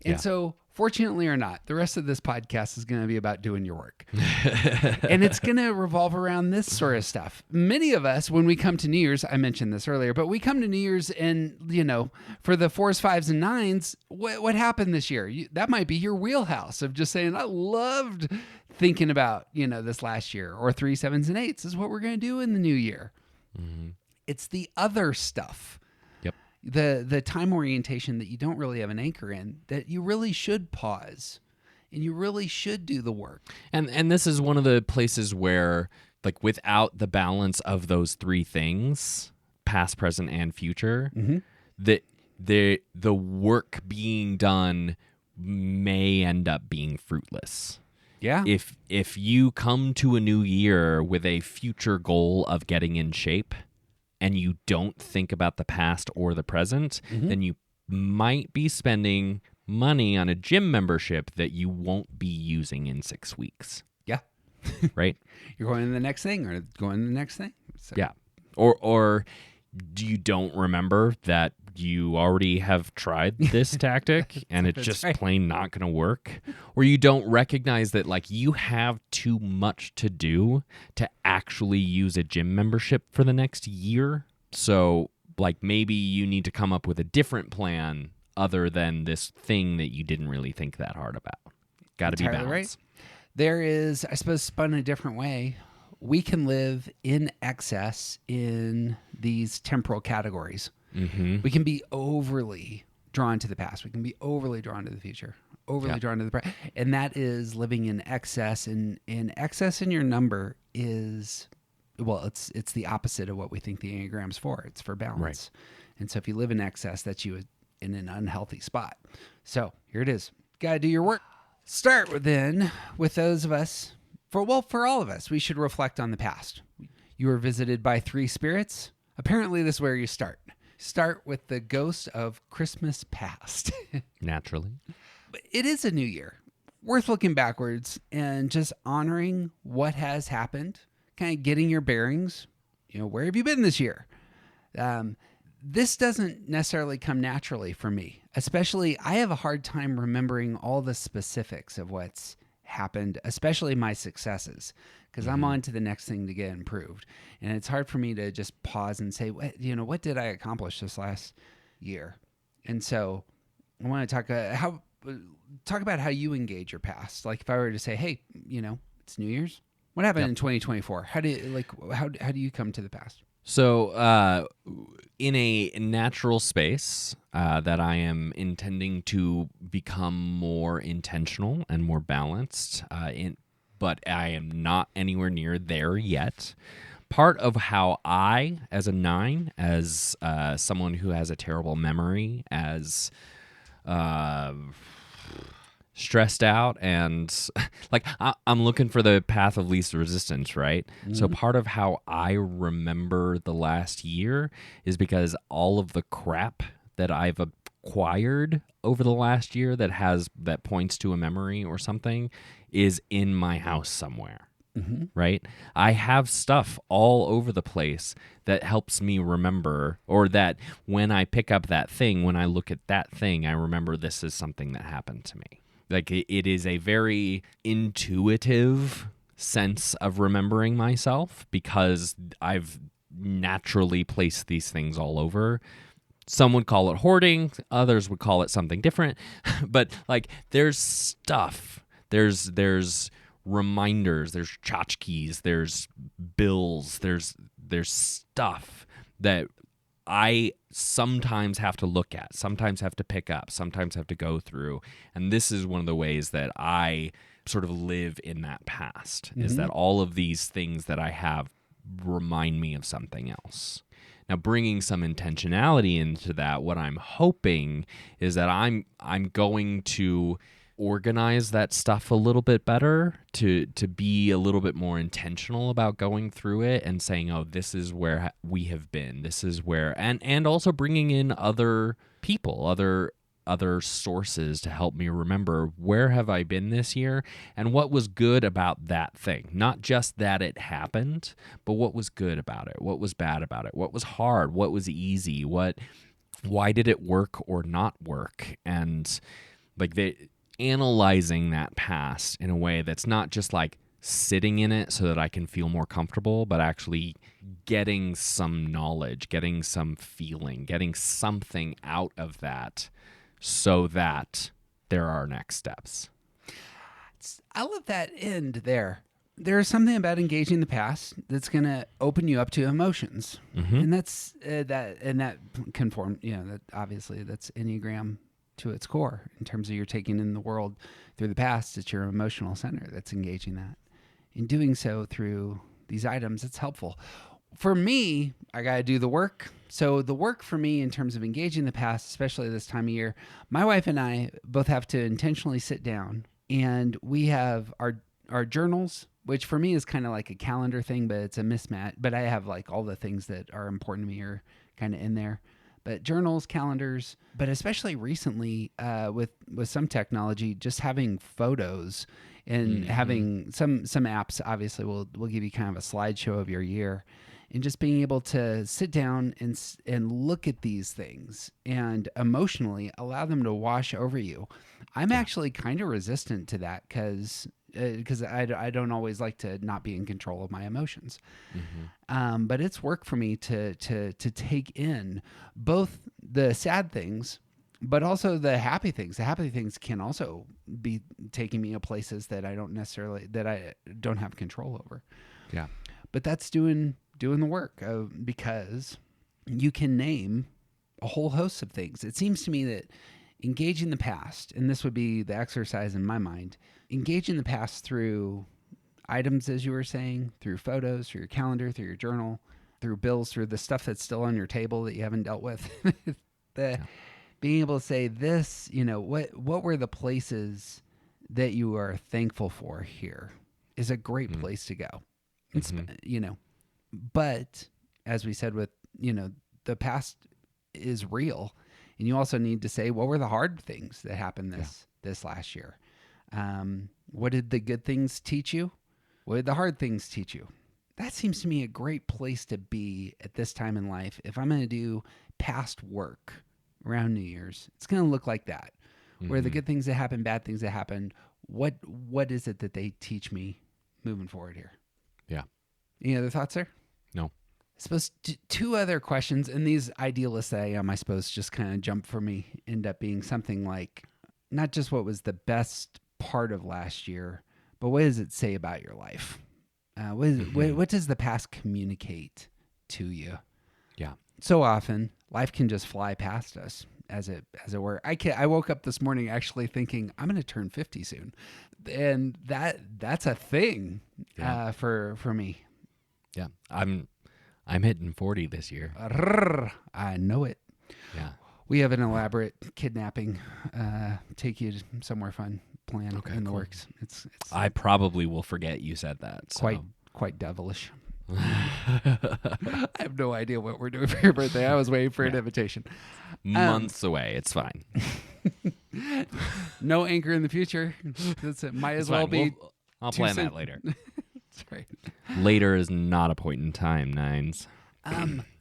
And so, fortunately or not, the rest of this podcast is going to be about doing your work. And it's going to revolve around this sort of stuff. Many of us, when we come to New Year's, I mentioned this earlier, but we come to New Year's and, for the 4s, 5s, and 9s, what happened this year? That might be your wheelhouse of just saying, I loved thinking about, this last year, or 3, 7s, and 8s is what we're going to do in the new year. Mm-hmm. It's the other stuff. The time orientation that you don't really have an anchor in, that you really should pause and you really should do the work. And this is one of the places where, like, without the balance of those three things, past, present, and future, mm-hmm. the work being done may end up being fruitless. Yeah. If you come to a new year with a future goal of getting in shape, and you don't think about the past or the present, mm-hmm. then you might be spending money on a gym membership that you won't be using in 6 weeks. Yeah. Right? You're going to the next thing or going to the next thing. So. Yeah. Or you don't remember that you already have tried this tactic and it's just plain not going to work. Or you don't recognize that, like, you have too much to do to actually use a gym membership for the next year. So, like, maybe you need to come up with a different plan other than this thing that you didn't really think that hard about. Got to be Entirely balanced. right. There is, I suppose, spun a different way, we can live in excess in these temporal categories. Mm-hmm. We can be overly drawn to the past. We can be overly drawn to the future, overly drawn to the present. And that is living in excess. And excess in your number is, well, it's the opposite of what we think the Enneagram's for. It's for balance. Right. And so if you live in excess, that's you in an unhealthy spot. So here it is. Got to do your work. Start with those of us, for all of us, we should reflect on the past. You were visited by 3 spirits. Apparently this is where you start. Start with the ghost of Christmas past. Naturally. But it is a new year. Worth looking backwards and just honoring what has happened, kind of getting your bearings. Where have you been this year? This doesn't necessarily come naturally for me. Especially, I have a hard time remembering all the specifics of what's happened, especially my successes, because I'm on to the next thing to get improved. And it's hard for me to just pause and say, what did I accomplish this last year? And so I want to talk about how you engage your past. Like if I were to say, hey, it's New Year's. What happened in 2024? How do you come to the past? So in a natural space that I am intending to become more intentional and more balanced, but I am not anywhere near there yet. Part of how I, as a 9, as someone who has a terrible memory, as stressed out, and like I'm looking for the path of least resistance, right? Mm-hmm. So part of how I remember the last year is because all of the crap that I've acquired over the last year that points to a memory or something is in my house somewhere. Mm-hmm. Right? I have stuff all over the place that helps me remember, or that when I pick up that thing, when I look at that thing, I remember this is something that happened to me. Like it is a very intuitive sense of remembering myself because I've naturally placed these things all over. Some would call it hoarding, others would call it something different. But like there's stuff. There's reminders, there's tchotchkes, there's bills, there's stuff that I sometimes have to look at, sometimes have to pick up, sometimes have to go through. And this is one of the ways that I sort of live in that past, is that all of these things that I have remind me of something else. Now, bringing some intentionality into that, what I'm hoping is that I'm going to organize that stuff a little bit better, to be a little bit more intentional about going through it and saying, oh, this is where we have been, this is where, and also bringing in other people, other sources to help me remember where have I been this year and what was good about that thing. Not just that it happened, but what was good about it, what was bad about it, what was hard, what was easy, why did it work or not work. And like analyzing that past in a way that's not just like sitting in it so that I can feel more comfortable, but actually getting some knowledge, getting some feeling, getting something out of that so that there are next steps. I love that end there. There's something about engaging the past that's going to open you up to emotions. Mm-hmm. And that's that conform, that obviously that's Enneagram to its core in terms of you're taking in the world through the past. It's your emotional center that's engaging that. In doing so through these items, it's helpful. For me, I got to do the work. So the work for me in terms of engaging the past, especially this time of year, my wife and I both have to intentionally sit down, and we have our journals, which for me is kind of like a calendar thing, but it's a mismatch. But I have like all the things that are important to me are kind of in there. But journals, calendars, but especially recently with some technology, just having photos and having some apps obviously will give you kind of a slideshow of your year, and just being able to sit down and look at these things and emotionally allow them to wash over you. I'm actually kind of resistant to that because I don't always like to not be in control of my emotions. Mm-hmm. But it's work for me to take in both the sad things, but also the happy things. The happy things can also be taking me to places that I don't have control over. Yeah. But that's doing the work because you can name a whole host of things. It seems to me that engaging the past, and this would be the exercise in my mind, engaging the past through items, as you were saying, through photos, through your calendar, through your journal, through bills, through the stuff that's still on your table that you haven't dealt with. Being able to say this, what were the places that you are thankful for here is a great place to go. But as we said with, the past is real. And you also need to say, what were the hard things that happened this last year? What did the good things teach you? What did the hard things teach you? That seems to me a great place to be at this time in life. If I'm going to do past work around New Year's, it's going to look like that. Where the good things that happen, bad things that happen, what is it that they teach me moving forward here? Yeah. Any other thoughts there? No. I suppose two other questions, and these idealists that I am, I suppose, just kind of jump for me, end up being something like, not just what was the best part of last year, but what does it say about your life? What does the past communicate to you? Yeah. So often, life can just fly past us, as it were. I woke up this morning actually thinking, I'm going to turn 50 soon. And that's a thing for me. Yeah. I'm hitting 40 this year. I know it. Yeah. We have an elaborate kidnapping, take you somewhere fun plan in the works. It's I probably will forget you said that. So. Quite devilish. I have no idea what we're doing for your birthday. I was waiting for an invitation. Months away. It's fine. No anchor in the future. That's it. Might as well be. I'll plan that later. That's right. Later is not a point in time, Nines.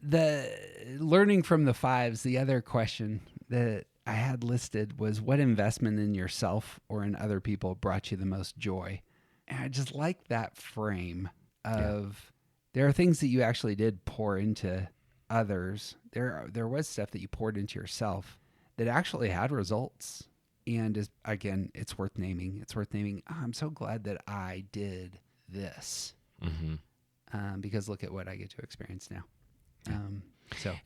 The learning from the fives, the other question that I had listed was, what investment in yourself or in other people brought you the most joy? And I just like that frame of there are things that you actually did pour into others. There was stuff that you poured into yourself that actually had results. And it's worth naming. It's worth naming. Oh, I'm so glad that I did this. Because look at what I get to experience now.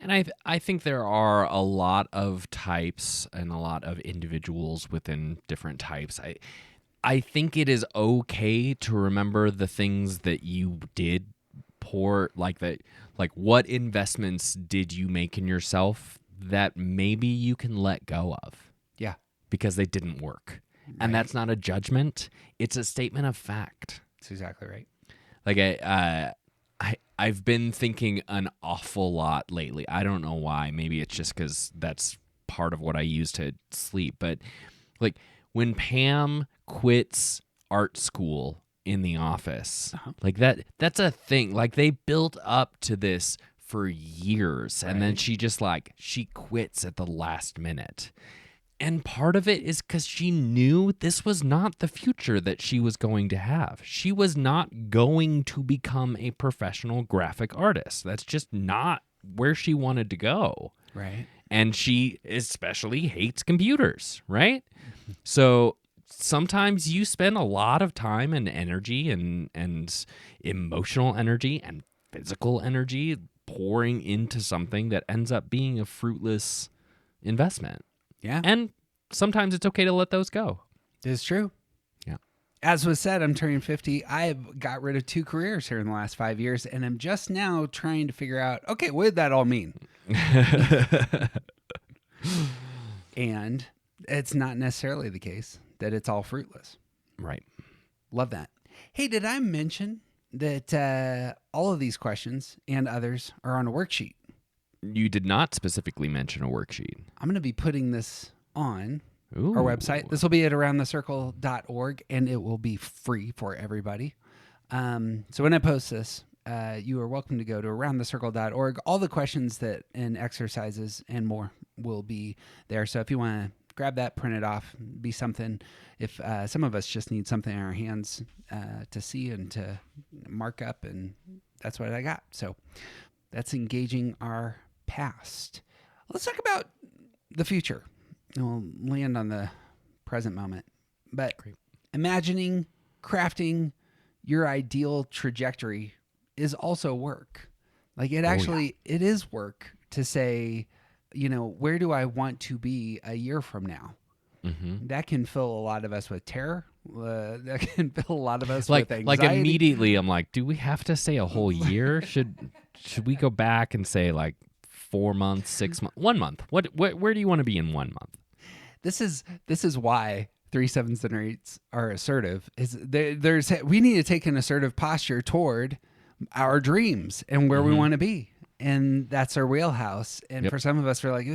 And I think there are a lot of types and a lot of individuals within different types. I think it is okay to remember the things that you did pour, like what investments did you make in yourself that maybe you can let go of. Yeah. Because they didn't work. Right. And that's not a judgment. It's a statement of fact. That's exactly right. Like I've been thinking an awful lot lately. I don't know why. Maybe it's just because that's part of what I use to sleep. But like when Pam quits art school in the office, like that's a thing. Like they built up to this for years. Right. And then she quits at the last minute. And part of it is because she knew this was not the future that she was going to have. She was not going to become a professional graphic artist. That's just not where she wanted to go. Right. And she especially hates computers, right? So sometimes you spend a lot of time and energy and emotional energy and physical energy pouring into something that ends up being a fruitless investment. Yeah. And sometimes it's okay to let those go. It's true. Yeah. As was said, I'm turning 50. I've got rid of 2 careers here in the last 5 years, and I'm just now trying to figure out, okay, what did that all mean? And it's not necessarily the case that it's all fruitless. Right. Love that. Hey, did I mention that all of these questions and others are on a worksheet? You did not specifically mention a worksheet. I'm going to be putting this on Ooh. our website. This will be at aroundthecircle.org, and it will be free for everybody. So when I post this, you are welcome to go to aroundthecircle.org. All the questions and exercises and more will be there. So if you want to grab that, print it off, be something. If some of us just need something in our hands to see and to mark up, and that's what I got. So that's engaging our past. Let's talk about the future. we'll land on the present moment. But Great. imagining, crafting your ideal trajectory is also work. Like it is work to say, where do I want to be a year from now? Mm-hmm. That can fill a lot of us with terror. That can fill a lot of us Like with anxiety. immediately, I'm like, do we have to say a whole year? Should we go back and say like 4 months, 6 months, 1 month? Where do you want to be in 1 month? This is why 3, 7s, and 8s are assertive. We need to take an assertive posture toward our dreams and where we want to be, and that's our wheelhouse. And for some of us, we're like,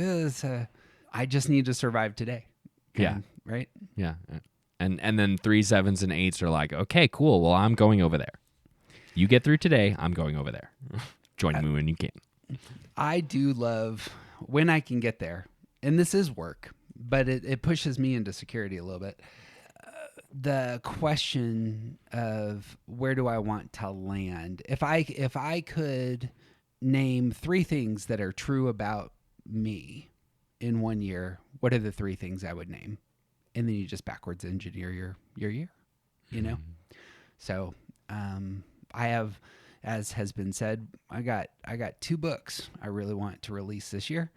I just need to survive today. Yeah. Right. Yeah. And then 3, 7s, and 8s are like, okay, cool. Well, I'm going over there. You get through today. I'm going over there. Join me when you can. I do love when I can get there, and this is work, but it pushes me into security a little bit. The question of where do I want to land? If I could name 3 things that are true about me in 1 year, what are the 3 things I would name? And then you just backwards engineer your year, So I have, as has been said, I got 2 books I really want to release this year.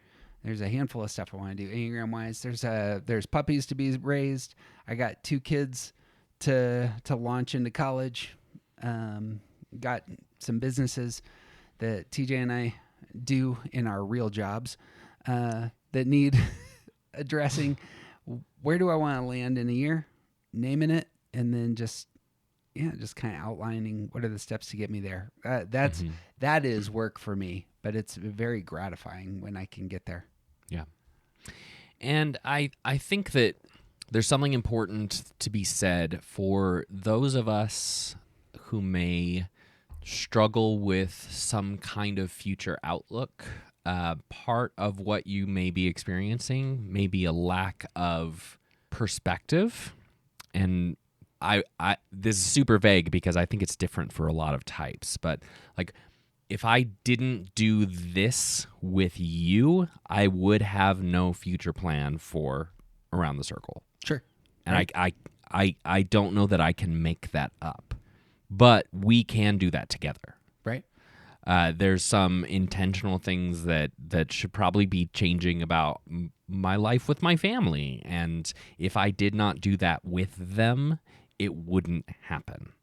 There's a handful of stuff I want to do Enneagram wise. There's puppies to be raised. I got 2 kids to launch into college. Got some businesses that TJ and I do in our real jobs that need addressing. Where do I want to land in a year? Naming it, and then just kind of outlining what are the steps to get me there. That is work for me, but it's very gratifying when I can get there. Yeah. And I think that there's something important to be said for those of us who may struggle with some kind of future outlook. Part of what you may be experiencing may be a lack of perspective. And I this is super vague because I think it's different for a lot of types. But like, if I didn't do this with you, I would have no future plan for Around the Circle. Sure. And right. I don't know that I can make that up. But we can do that together. Right. There's some intentional things that should probably be changing about my life with my family. And if I did not do that with them, it wouldn't happen.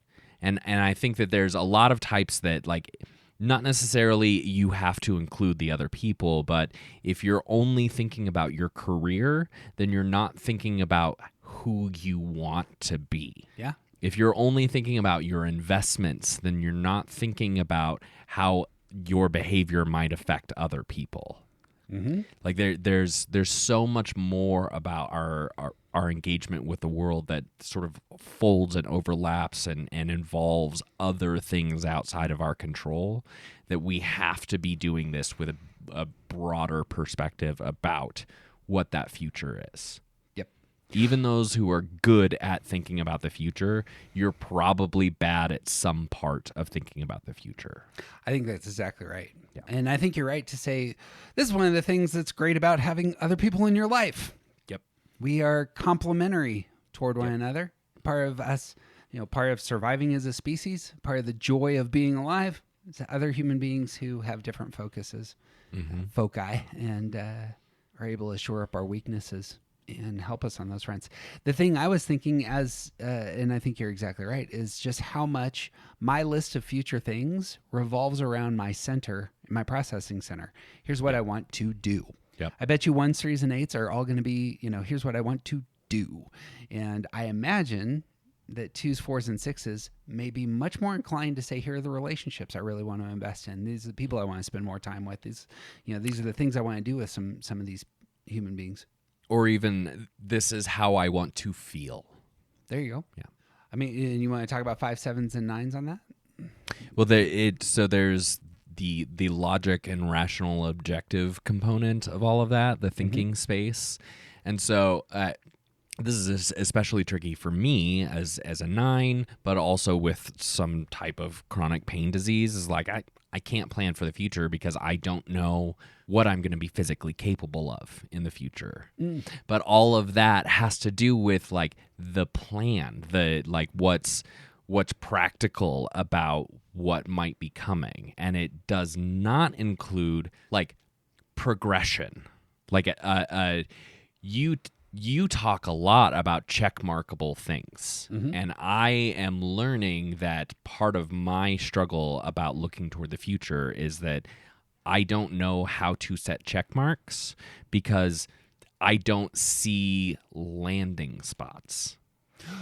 And I think that there's a lot of types that, like, not necessarily you have to include the other people, but if you're only thinking about your career, then you're not thinking about who you want to be. Yeah. If you're only thinking about your investments, then you're not thinking about how your behavior might affect other people. Mm-hmm. Like there's so much more about our engagement with the world that sort of folds and overlaps and involves other things outside of our control, that we have to be doing this with a broader perspective about what that future is. Even those who are good at thinking about the future, you're probably bad at some part of thinking about the future. I think that's exactly right. Yeah. And I think you're right to say this is one of the things that's great about having other people in your life. Yep. We are complementary toward one another. Part of us, part of surviving as a species, part of the joy of being alive is other human beings who have different focuses, foci, and are able to shore up our weaknesses and help us on those fronts. The thing I was thinking and I think you're exactly right, is just how much my list of future things revolves around my center, my processing center. Here's what I want to do. Yep. I bet you 1s, 3s, and 8s are all going to be, here's what I want to do. And I imagine that 2s, 4s, and 6s may be much more inclined to say, here are the relationships I really want to invest in. These are the people I want to spend more time with. These are the things I want to do with some of these human beings. Or even, this is how I want to feel. There you go. Yeah. I mean, and you want to talk about 5, 7s, and 9s on that? Well, there's the logic and rational objective component of all of that, the thinking space. And so this is especially tricky for me as a 9, but also with some type of chronic pain disease, is like I can't plan for the future because I don't know what I'm going to be physically capable of in the future. But all of that has to do with like the plan, the like what's practical about what might be coming, and it does not include like progression. Like you talk a lot about checkmarkable things, and I am learning that part of my struggle about looking toward the future is that I don't know how to set check marks because I don't see landing spots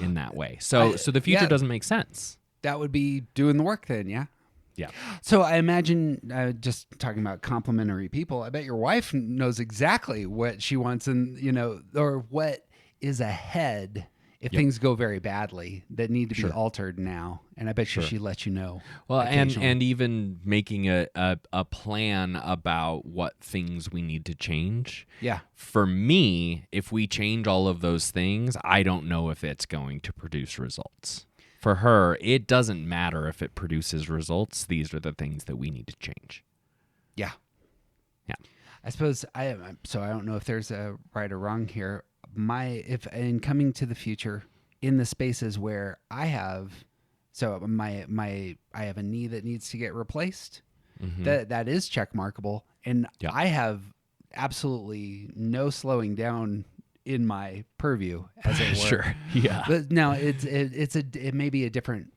in that way. So the future doesn't make sense. That would be doing the work then, yeah? Yeah. So I imagine, just talking about complementary people, I bet your wife knows exactly what she wants and, or what is ahead if things go very badly that need to be altered now. And I bet she lets you know. Well, and even making a plan about what things we need to change. Yeah. For me, if we change all of those things, I don't know if it's going to produce results. For her, it doesn't matter if it produces results. These are the things that we need to change. Yeah. Yeah. I suppose I don't know if there's a right or wrong here. If in coming to the future in the spaces where I have I have a knee that needs to get replaced. That is check markable, and I have absolutely no slowing down in my purview, as it were. Sure. Yeah. But now it may be a different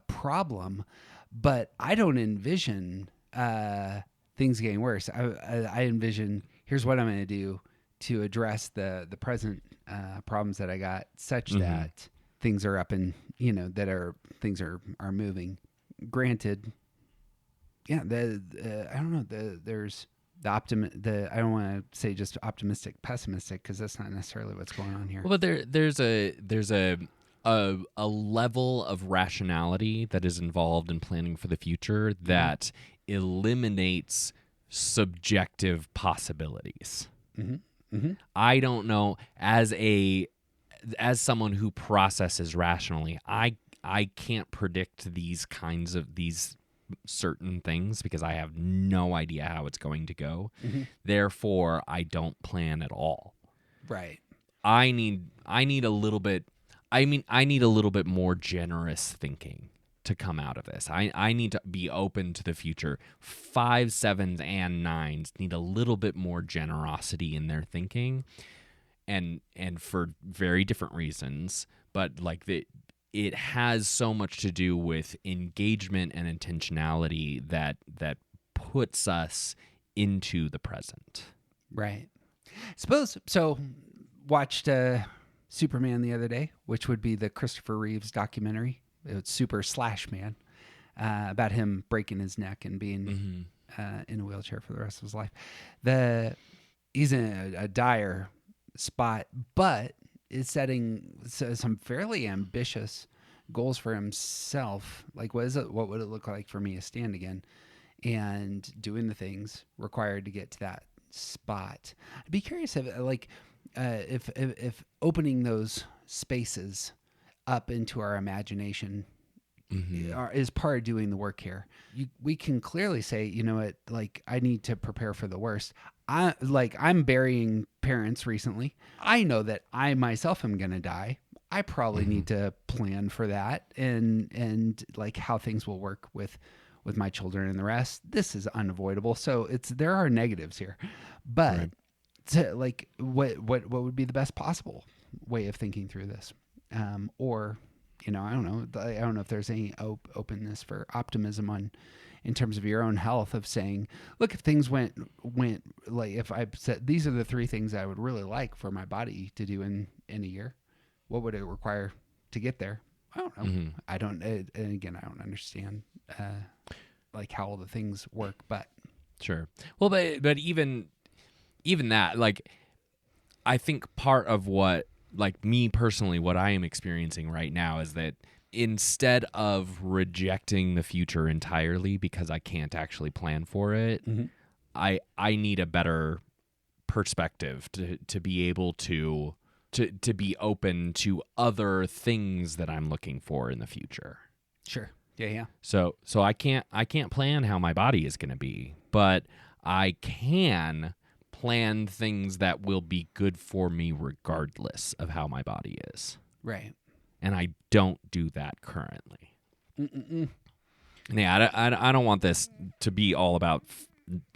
problem, but I don't envision things getting worse. I envision, here's what I'm going to do to address the present problems that I got, such that things are up and things are moving. Granted, I don't know. There's I don't want to say just optimistic, pessimistic, because that's not necessarily what's going on here. Well, but there's a level of rationality that is involved in planning for the future that eliminates subjective possibilities. I don't know, as someone who processes rationally, I can't predict these certain things because I have no idea how it's going to go. Therefore, I don't plan at all. Right. I need a little bit more generous thinking to come out of this. I need to be open to the future. 5s, 7s, and 9s need a little bit more generosity in their thinking, and for very different reasons. But like it has so much to do with engagement and intentionality that puts us into the present. Right. Watched Superman the other day, which would be the Christopher Reeves documentary. It was Super/Man, about him breaking his neck and being in a wheelchair for the rest of his life. He's in a dire spot, but is setting some fairly ambitious goals for himself. Like, what would it look like for me to stand again, and doing the things required to get to that spot. I'd be curious if opening those spaces up into our imagination is part of doing the work here. We can clearly say, you know what, like, I need to prepare for the worst. I'm burying parents recently. I know that I myself am going to die. I probably need to plan for that and like how things will work with my children and the rest. This is unavoidable. So there are negatives here, but what would be the best possible way of thinking through this? Or, I don't know. I don't know if there's any openness for optimism in terms of your own health, of saying, look, if things went like, if I said, these are the 3 things I would really like for my body to do in a year, what would it require to get there? I don't know. I don't, and again, I don't understand, like how all the things work, but sure. Well, but even that, like, I think part of what, like, me personally, what I am experiencing right now is that instead of rejecting the future entirely because I can't actually plan for it, I need a better perspective to be able to to be open to other things that I'm looking for in the future. Sure. Yeah. So I can't plan how my body is going to be, but I can plan things that will be good for me regardless of how my body is. Right. And I don't do that currently. Mm-mm-mm. Yeah, I don't want this to be all about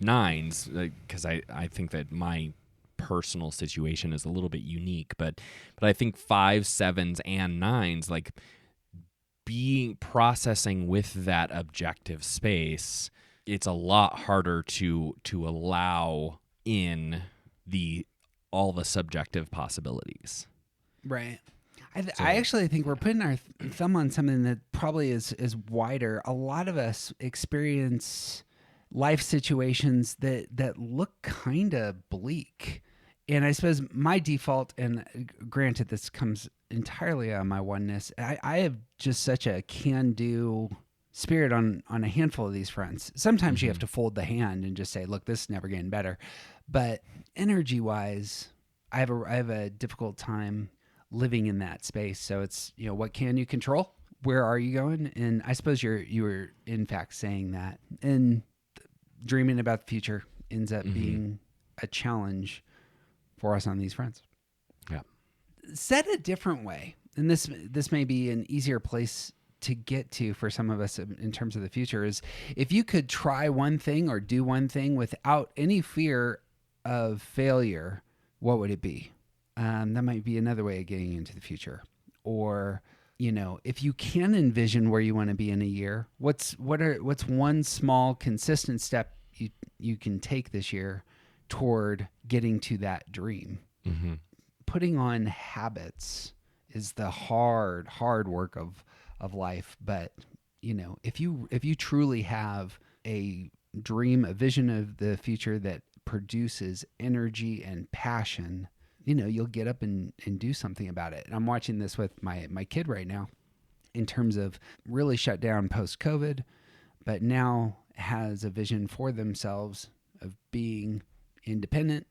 nines, because I think that my personal situation is a little bit unique, but I think 5s, 7s, and 9s, like processing with that objective space, it's a lot harder to allow in all the subjective possibilities. Right. I actually think we're putting our thumb on something that probably is wider. A lot of us experience life situations that look kind of bleak. And I suppose my default, and granted this comes entirely on my oneness, I have just such a can-do spirit on a handful of these fronts. Sometimes you have to fold the hand and just say, look, this is never getting better. But energy-wise, I have a difficult time living in that space. So it's, what can you control? Where are you going? And I suppose you were in fact saying that. And dreaming about the future ends up being a challenge for us on these fronts. Yeah. Said a different way, and this may be an easier place to get to for some of us in terms of the future, is if you could try one thing or do one thing without any fear of failure, what would it be? That might be another way of getting into the future. Or, if you can envision where you want to be in a year, what's one small consistent step you can take this year toward getting to that dream? Mm-hmm. Putting on habits is the hard work of life. But, if you truly have a dream, a vision of the future that produces energy and passion, you'll get up and do something about it. And I'm watching this with my kid right now in terms of really shut down post-COVID, but now has a vision for themselves of being independent,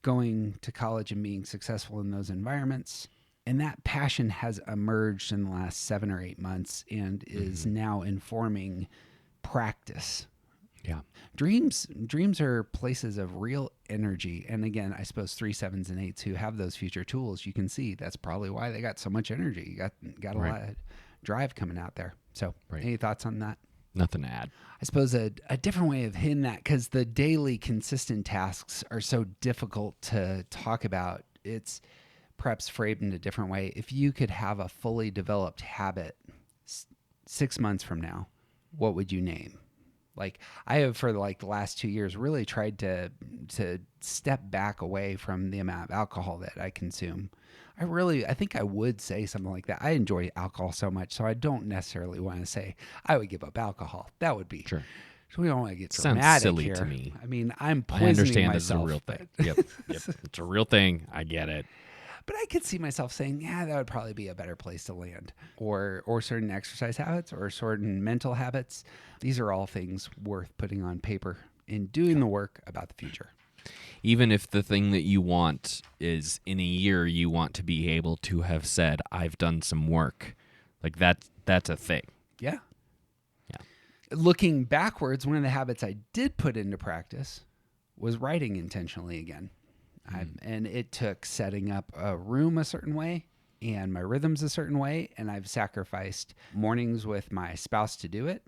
going to college and being successful in those environments. And that passion has emerged in the last 7 or 8 months and is now informing practice. Yeah. Dreams are places of real energy. And again, I suppose 3, 7s, and 8s who have those future tools, you can see that's probably why they got so much energy. You got a lot of drive coming out there. So any thoughts on that? Nothing to add. I suppose a different way of hitting that, because the daily consistent tasks are so difficult to talk about, it's perhaps framed in a different way. If you could have a fully developed habit 6 months from now, what would you name? Like, I have for the last 2 years really tried to step back away from the amount of alcohol that I consume. I think I would say something like that. I enjoy alcohol so much, so I don't necessarily want to say I would give up alcohol. That would be sure. So we don't want to get Sounds dramatic silly here. to me. I mean, I'm I poisoning understand myself. this is a real thing. Yep. It's a real thing. I get it. But I could see myself saying, yeah, that would probably be a better place to land. Or certain exercise habits or certain mental habits. These are all things worth putting on paper and doing the work about the future. Even if the thing that you want is in a year, you want to be able to have said, I've done some work. Like that's a thing. Yeah. Yeah. Looking backwards, one of the habits I did put into practice was writing intentionally again. And it took setting up a room a certain way and my rhythms a certain way. And I've sacrificed mornings with my spouse to do it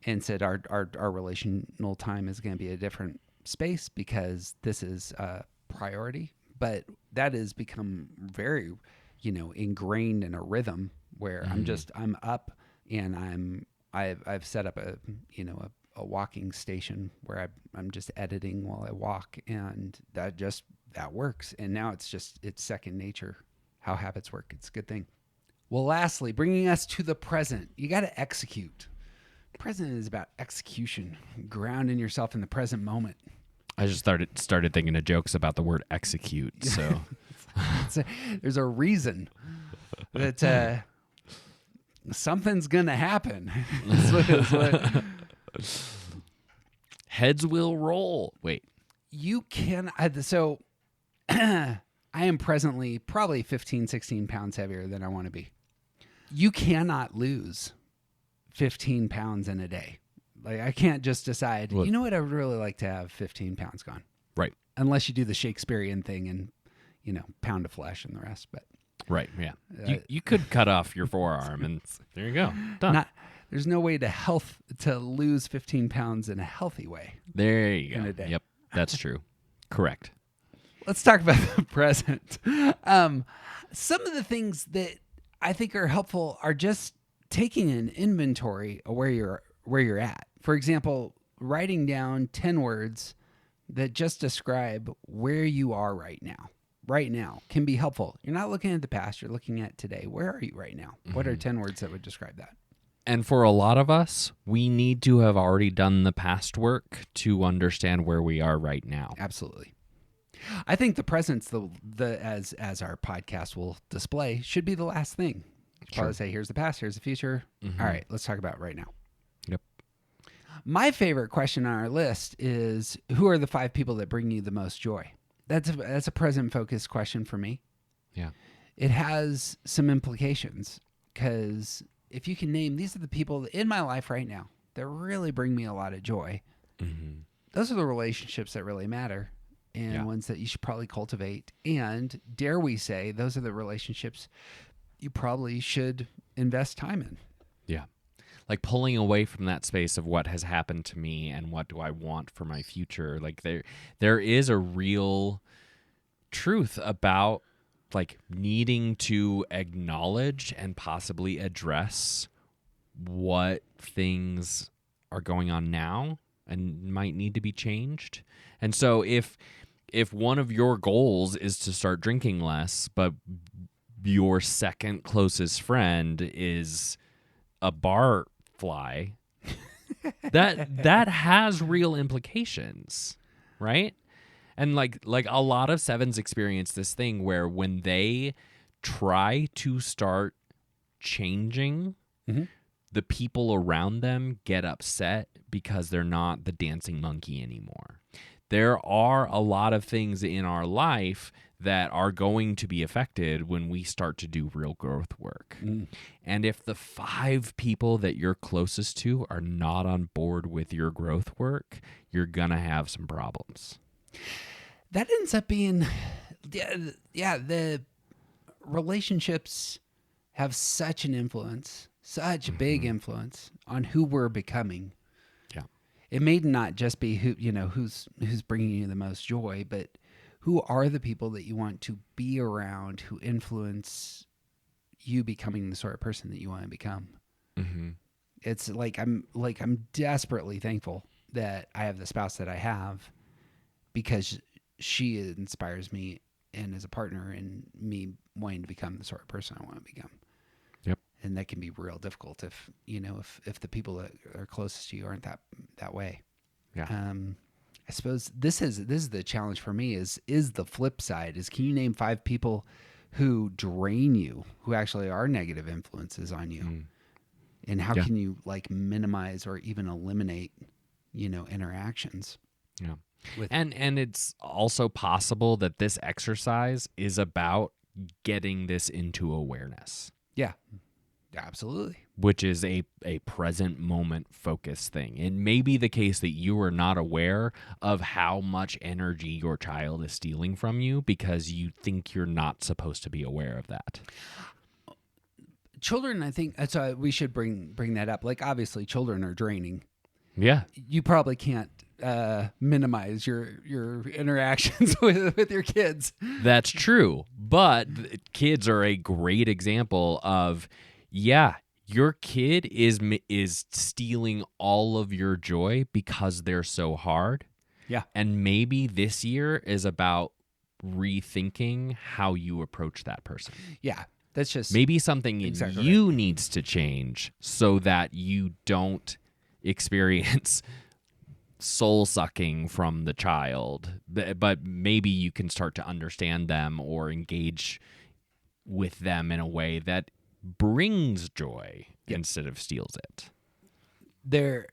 and said our relational time is going to be a different space because this is a priority. But that has become very, ingrained in a rhythm where I'm up and I've set up a walking station where I'm just editing while I walk, and that works. And now it's second nature how habits work. It's a good thing. Well, lastly, bringing us to the present, you got to execute. Present is about execution, grounding yourself in the present moment. I just started thinking of jokes about the word execute. So there's a reason that something's gonna happen. Heads will roll. Wait. You can so I am presently probably 15, 16 pounds heavier than I want to be. You cannot lose 15 pounds in a day. Like, I can't just decide, Well, you know what, I would really like to have 15 pounds gone. Right. Unless you do the Shakespearean thing and, pound of flesh and the rest. But Right. Yeah. You could cut off your forearm and there you go. Done. there's no way to lose 15 pounds in a healthy way. There you go. in a day. Yep. That's true. Correct. Let's talk about the present. Some of the things that I think are helpful are just taking an inventory of where you're at. For example, writing down 10 words that just describe where you are right now. Right now can be helpful. You're not looking at the past, you're looking at today. Where are you right now? What are 10 words that would describe that? And for a lot of us, we need to have already done the past work to understand where we are right now. Absolutely. I think the presence, as our podcast will display, should be the last thing. Probably say, here's the past, here's the future. All right, let's talk about right now. Yep. My favorite question on our list is, who are the 5 people that bring you the most joy? That's a present focused question for me. Yeah. It has some implications, because if you can name, these are the people in my life right now that really bring me a lot of joy. Mm-hmm. Those are the relationships that really matter, and ones that you should probably cultivate. And dare we say, those are the relationships you probably should invest time in. Yeah. Like pulling away from that space of what has happened to me and what do I want for my future. Like there is a real truth about like needing to acknowledge and possibly address what things are going on now and might need to be changed. And so if one of your goals is to start drinking less, but your second closest friend is a bar fly, that has real implications, right? And like a lot of sevens experience this thing where when they try to start changing, the people around them get upset because they're not the dancing monkey anymore. There are a lot of things in our life that are going to be affected when we start to do real growth work. And if the 5 people that you're closest to are not on board with your growth work, you're going to have some problems. That ends up being, the relationships have such an influence, such a big influence on who we're becoming. Yeah. It may not just be who's bringing you the most joy, but who are the people that you want to be around who influence you becoming the sort of person that you want to become. It's like I'm desperately thankful that I have the spouse that I have, because she inspires me and is a partner in me wanting to become the sort of person I want to become. Yep. And that can be real difficult if the people that are closest to you aren't that way. Yeah. I suppose this is the challenge for me is the flip side is, can you name 5 people who drain you, who actually are negative influences on you? And how can you like minimize or even eliminate, interactions? Yeah. And it's also possible that this exercise is about getting this into awareness. Yeah. Absolutely. Which is a present moment focus thing. It may be the case that you are not aware of how much energy your child is stealing from you because you think you're not supposed to be aware of that. Children, I think that's why we should bring that up. Like, obviously children are draining. Yeah. You probably can't minimize your interactions with your kids. That's true. But kids are a great example of, your kid is stealing all of your joy because they're so hard. Yeah. And maybe this year is about rethinking how you approach that person. Yeah. That's just maybe something in you needs to change so that you don't experience soul sucking from the child. But maybe you can start to understand them or engage with them in a way that brings joy instead of steals it. There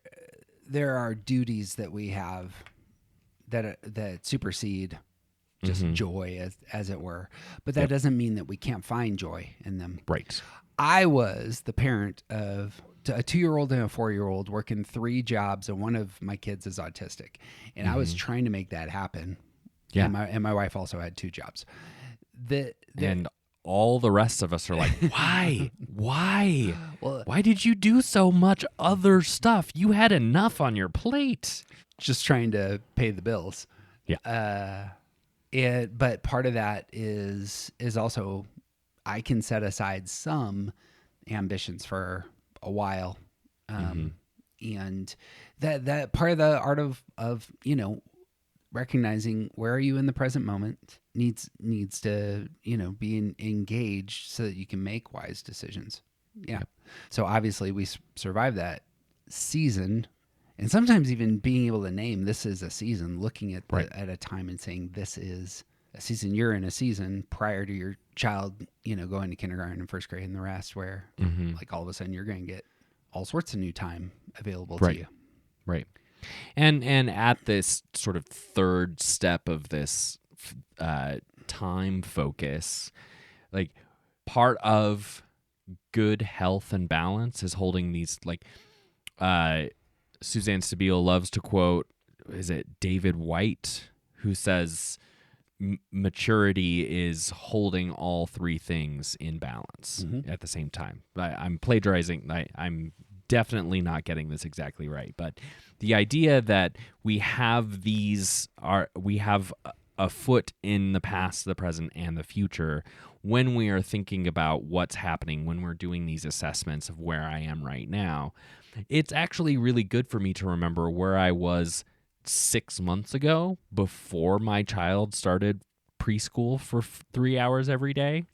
are duties that we have that supersede just joy, as it were. But that doesn't mean that we can't find joy in them. Right. I was the parent of a 2-year-old and a 4-year-old working 3 jobs, and one of my kids is autistic, and I was trying to make that happen. Yeah. And my wife also had 2 jobs. And all the rest of us are like, why? Well, Why did you do so much other stuff? You had enough on your plate. just trying to pay the bills. Yeah. But part of that is also I can set aside some ambitions for a while. And that part of the art of, recognizing where are you in the present moment needs to, be engaged so that you can make wise decisions. Yeah. Yep. So obviously we survived that season, and sometimes even being able to name this is a season, looking at at a time and saying this is a season. You're in a season prior to your child, going to kindergarten and first grade and the rest, where like all of a sudden you're going to get all sorts of new time available to you. Right. And at this sort of third step of this time focus, like part of good health and balance is holding these, like Suzanne Stabile loves to quote, is it David White, who says maturity is holding all 3 things in balance at the same time. I'm plagiarizing. I'm definitely not getting this exactly right, but the idea that we have a foot in the past, the present, and the future when we are thinking about what's happening, when we're doing these assessments of where I am right now. It's actually really good for me to remember where I was 6 months ago before my child started preschool for 3 hours every day.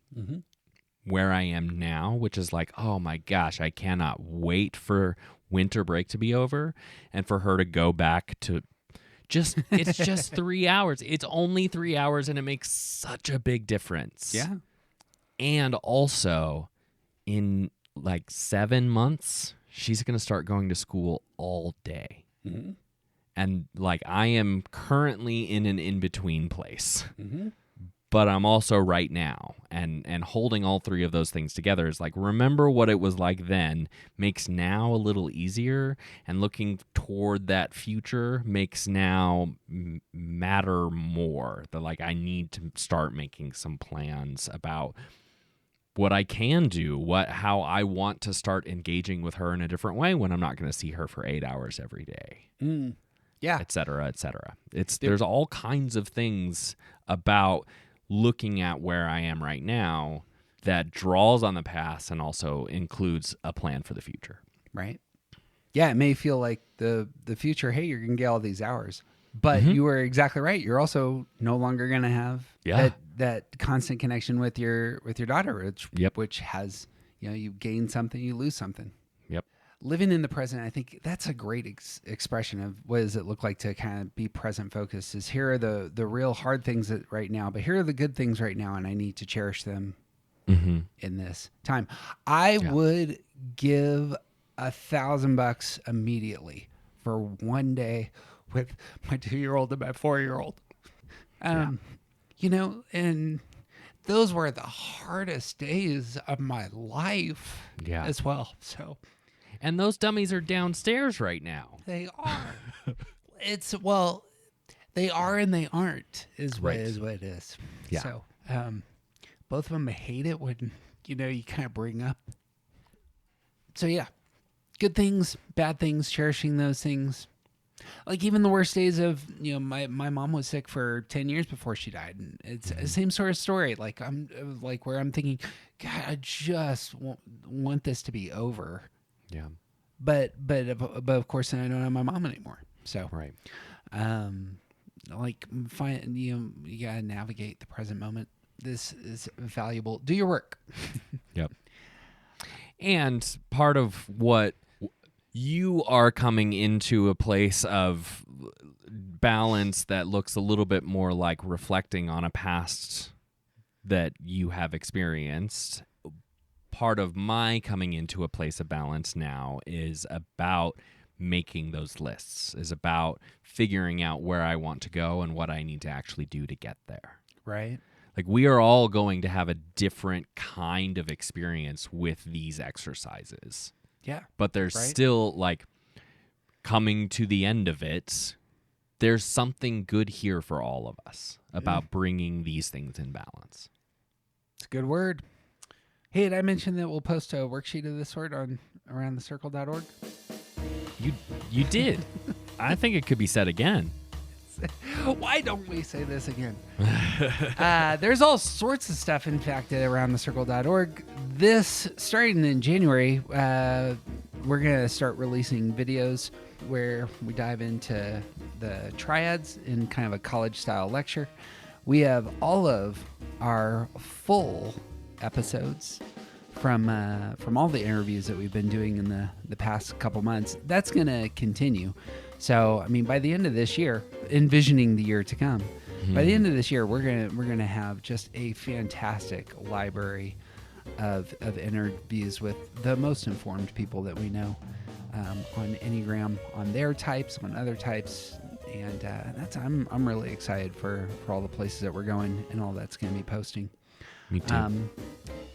Where I am now, which is like, oh my gosh, I cannot wait for winter break to be over and for her to go back to it's just 3 hours. It's only 3 hours, and it makes such a big difference. Yeah. And also, in like 7 months, she's going to start going to school all day. And like, I am currently in an in-between place. But I'm also right now, and holding all 3 of those things together is like, remember what it was like then makes now a little easier, and looking toward that future makes now matter more. That like, I need to start making some plans about what I can do, how I want to start engaging with her in a different way when I'm not going to see her for 8 hours every day. Yeah. Et cetera, et cetera. There's all kinds of things about looking at where I am right now that draws on the past and also includes a plan for the future. Right. Yeah, it may feel like the future, hey, you're going to get all these hours. But you were exactly right. You're also no longer going to have that constant connection with your daughter, which has, you gain something, you lose something. Yep. Living in the present, I think that's a great expression of what does it look like to kind of be present focused, is here are the real hard things right now, but here are the good things right now, and I need to cherish them in this time. I would give $1,000 immediately for one day with my 2-year-old and my 4-year-old. And those were the hardest days of my life as well. So... And those dummies are downstairs right now. They are. They are and they aren't is what it is. Yeah. So both of them hate it when, you kind of bring up. So yeah, good things, bad things, cherishing those things. Like even the worst days of, my mom was sick for 10 years before she died. And it's the same sort of story. Like where I'm thinking, God, I just want this to be over. Yeah. But of course, I don't have my mom anymore. So, right. You gotta navigate the present moment. This is valuable. Do your work. Yep. And part of what you are coming into a place of balance that looks a little bit more like reflecting on a past that you have experienced. Part of my coming into a place of balance now is about making those lists, is about figuring out where I want to go and what I need to actually do to get there. Right. Like, we are all going to have a different kind of experience with these exercises. Yeah. But there's Right. still, like, coming to the end of it, there's something good here for all of us about bringing these things in balance. It's a good word. Hey, did I mention that we'll post a worksheet of this sort on aroundthecircle.org? You did. I think it could be said again. Why don't we say this again? There's all sorts of stuff, in fact, at aroundthecircle.org. This, starting in January, we're going to start releasing videos where we dive into the triads in kind of a college-style lecture. We have all of our full episodes from all the interviews that we've been doing in the past couple months. That's going to continue. So, I mean, by the end of this year, envisioning the year to come, by the end of this year, we're gonna have just a fantastic library of interviews with the most informed people that we know on Enneagram, on their types, on other types, and I'm really excited for all the places that we're going and all that's going to be posting. Me too.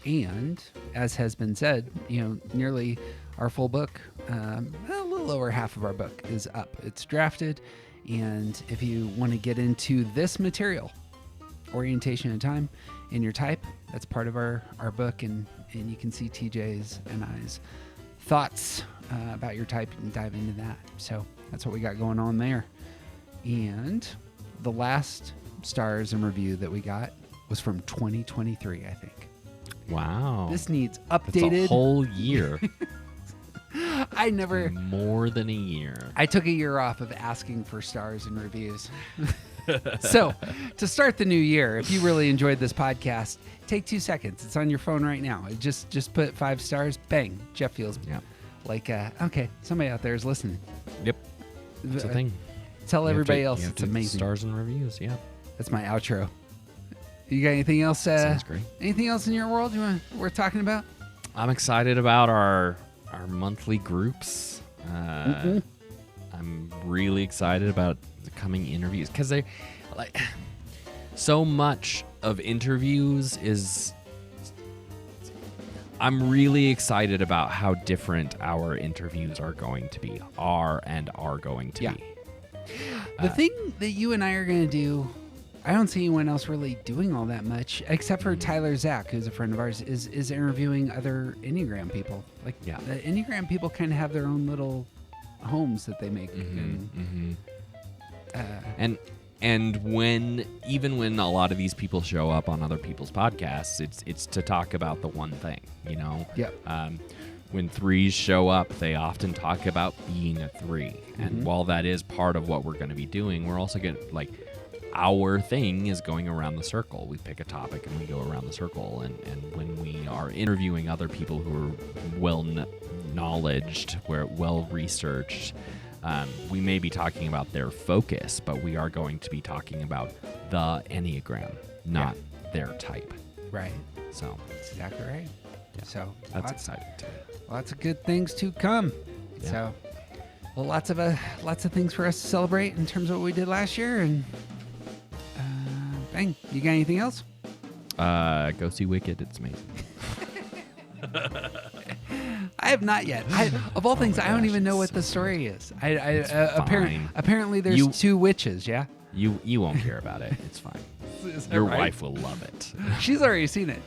And as has been said, nearly our full book, a little over half of our book is up. It's drafted. And if you want to get into this material, orientation and time in your type, that's part of our book. And you can see TJ's and I's thoughts about your type and dive into that. So that's what we got going on there. And the last stars and review that we got was from 2023, I think. Wow. This needs That's updated. a whole year. I never. More than a year. I took a year off of asking for stars and reviews. So, to start the new year, if you really enjoyed this podcast, take 2 seconds. It's on your phone right now. Just put 5 stars. Bang. Jeff feels like, okay, somebody out there is listening. Yep. It's a thing. Tell You have everybody to- else you have it's to amazing. Stars and reviews, yeah. That's my outro. You got anything else? Sounds great. Anything else in your world we're talking about? I'm excited about our monthly groups. I'm really excited about the coming interviews because they like so much of interviews is. I'm really excited about how different our interviews are going to be, are going to be. The thing that you and I are going to do, I don't see anyone else really doing all that much, except for Tyler Zach, who's a friend of ours, is interviewing other Enneagram people. Like, the Enneagram people kind of have their own little homes that they make. And when a lot of these people show up on other people's podcasts, it's to talk about the one thing, Yep. When 3s show up, they often talk about being a 3. And while that is part of what we're going to be doing, we're also going to, like, our thing is going around the circle. We pick a topic and we go around the circle. And when we are interviewing other people who are well-knowledged, well-researched, we may be talking about their focus, but we are going to be talking about the Enneagram, not their type. Right. So That's exactly right. Yeah. So that's exciting too. Lots of good things to come. Yeah. So, well, lots of things for us to celebrate in terms of what we did last year. And bang, you got anything else? Go see Wicked. It's amazing. I have not yet. Of all things, I don't even know what the story is. fine. Apparently, there's 2 witches. Yeah, You won't care about it. It's fine. Is that Your right? wife will love it. She's already seen it.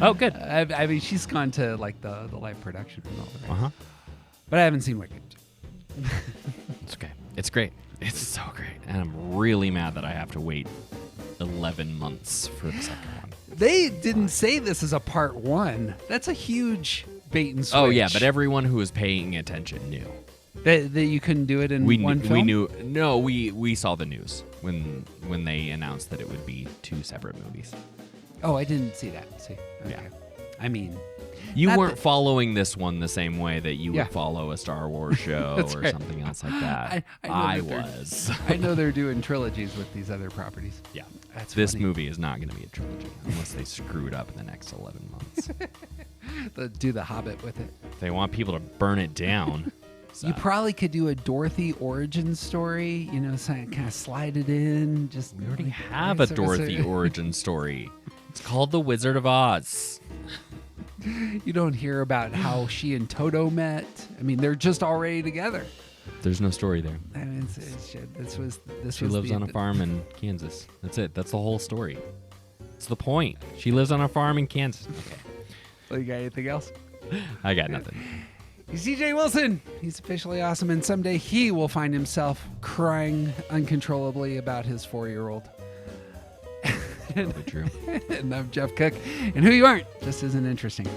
Oh, good. I mean, she's gone to like the live production and all that. Uh-huh. But I haven't seen Wicked. It's okay. It's great. It's so great. And I'm really mad that I have to wait 11 months for the second one. They didn't say this is a part 1. That's a huge bait and switch. Oh, yeah, but everyone who was paying attention knew. That you couldn't do it in one film? We knew. No, we saw the news when they announced that it would be 2 separate movies. Oh, I didn't see that. See? Okay. Yeah. I mean, You not weren't that- following this one the same way that you Yeah. would follow a Star Wars show That's or right. something else like that. I know that was. I know they're doing trilogies with these other properties. Yeah. That's This funny. movie is not going to be a trilogy unless they screw it up in the next 11 months. Do the Hobbit with it. If they want people to burn it down, You probably could do a Dorothy origin story, kind of slide it in. Just We already have a Dorothy origin story. It's called The Wizard of Oz. You don't hear about how she and Toto met. I mean, they're just already together. There's no story there. I mean, this She was lives on a farm in Kansas. That's it. That's the whole story. It's the point. She lives on a farm in Kansas. Okay. Well, you got anything else? I got nothing. He's CJ Wilson. He's officially awesome, and someday he will find himself crying uncontrollably about his 4-year-old. Probably true. And I'm Jeff Cook, and who you aren't just isn't interesting.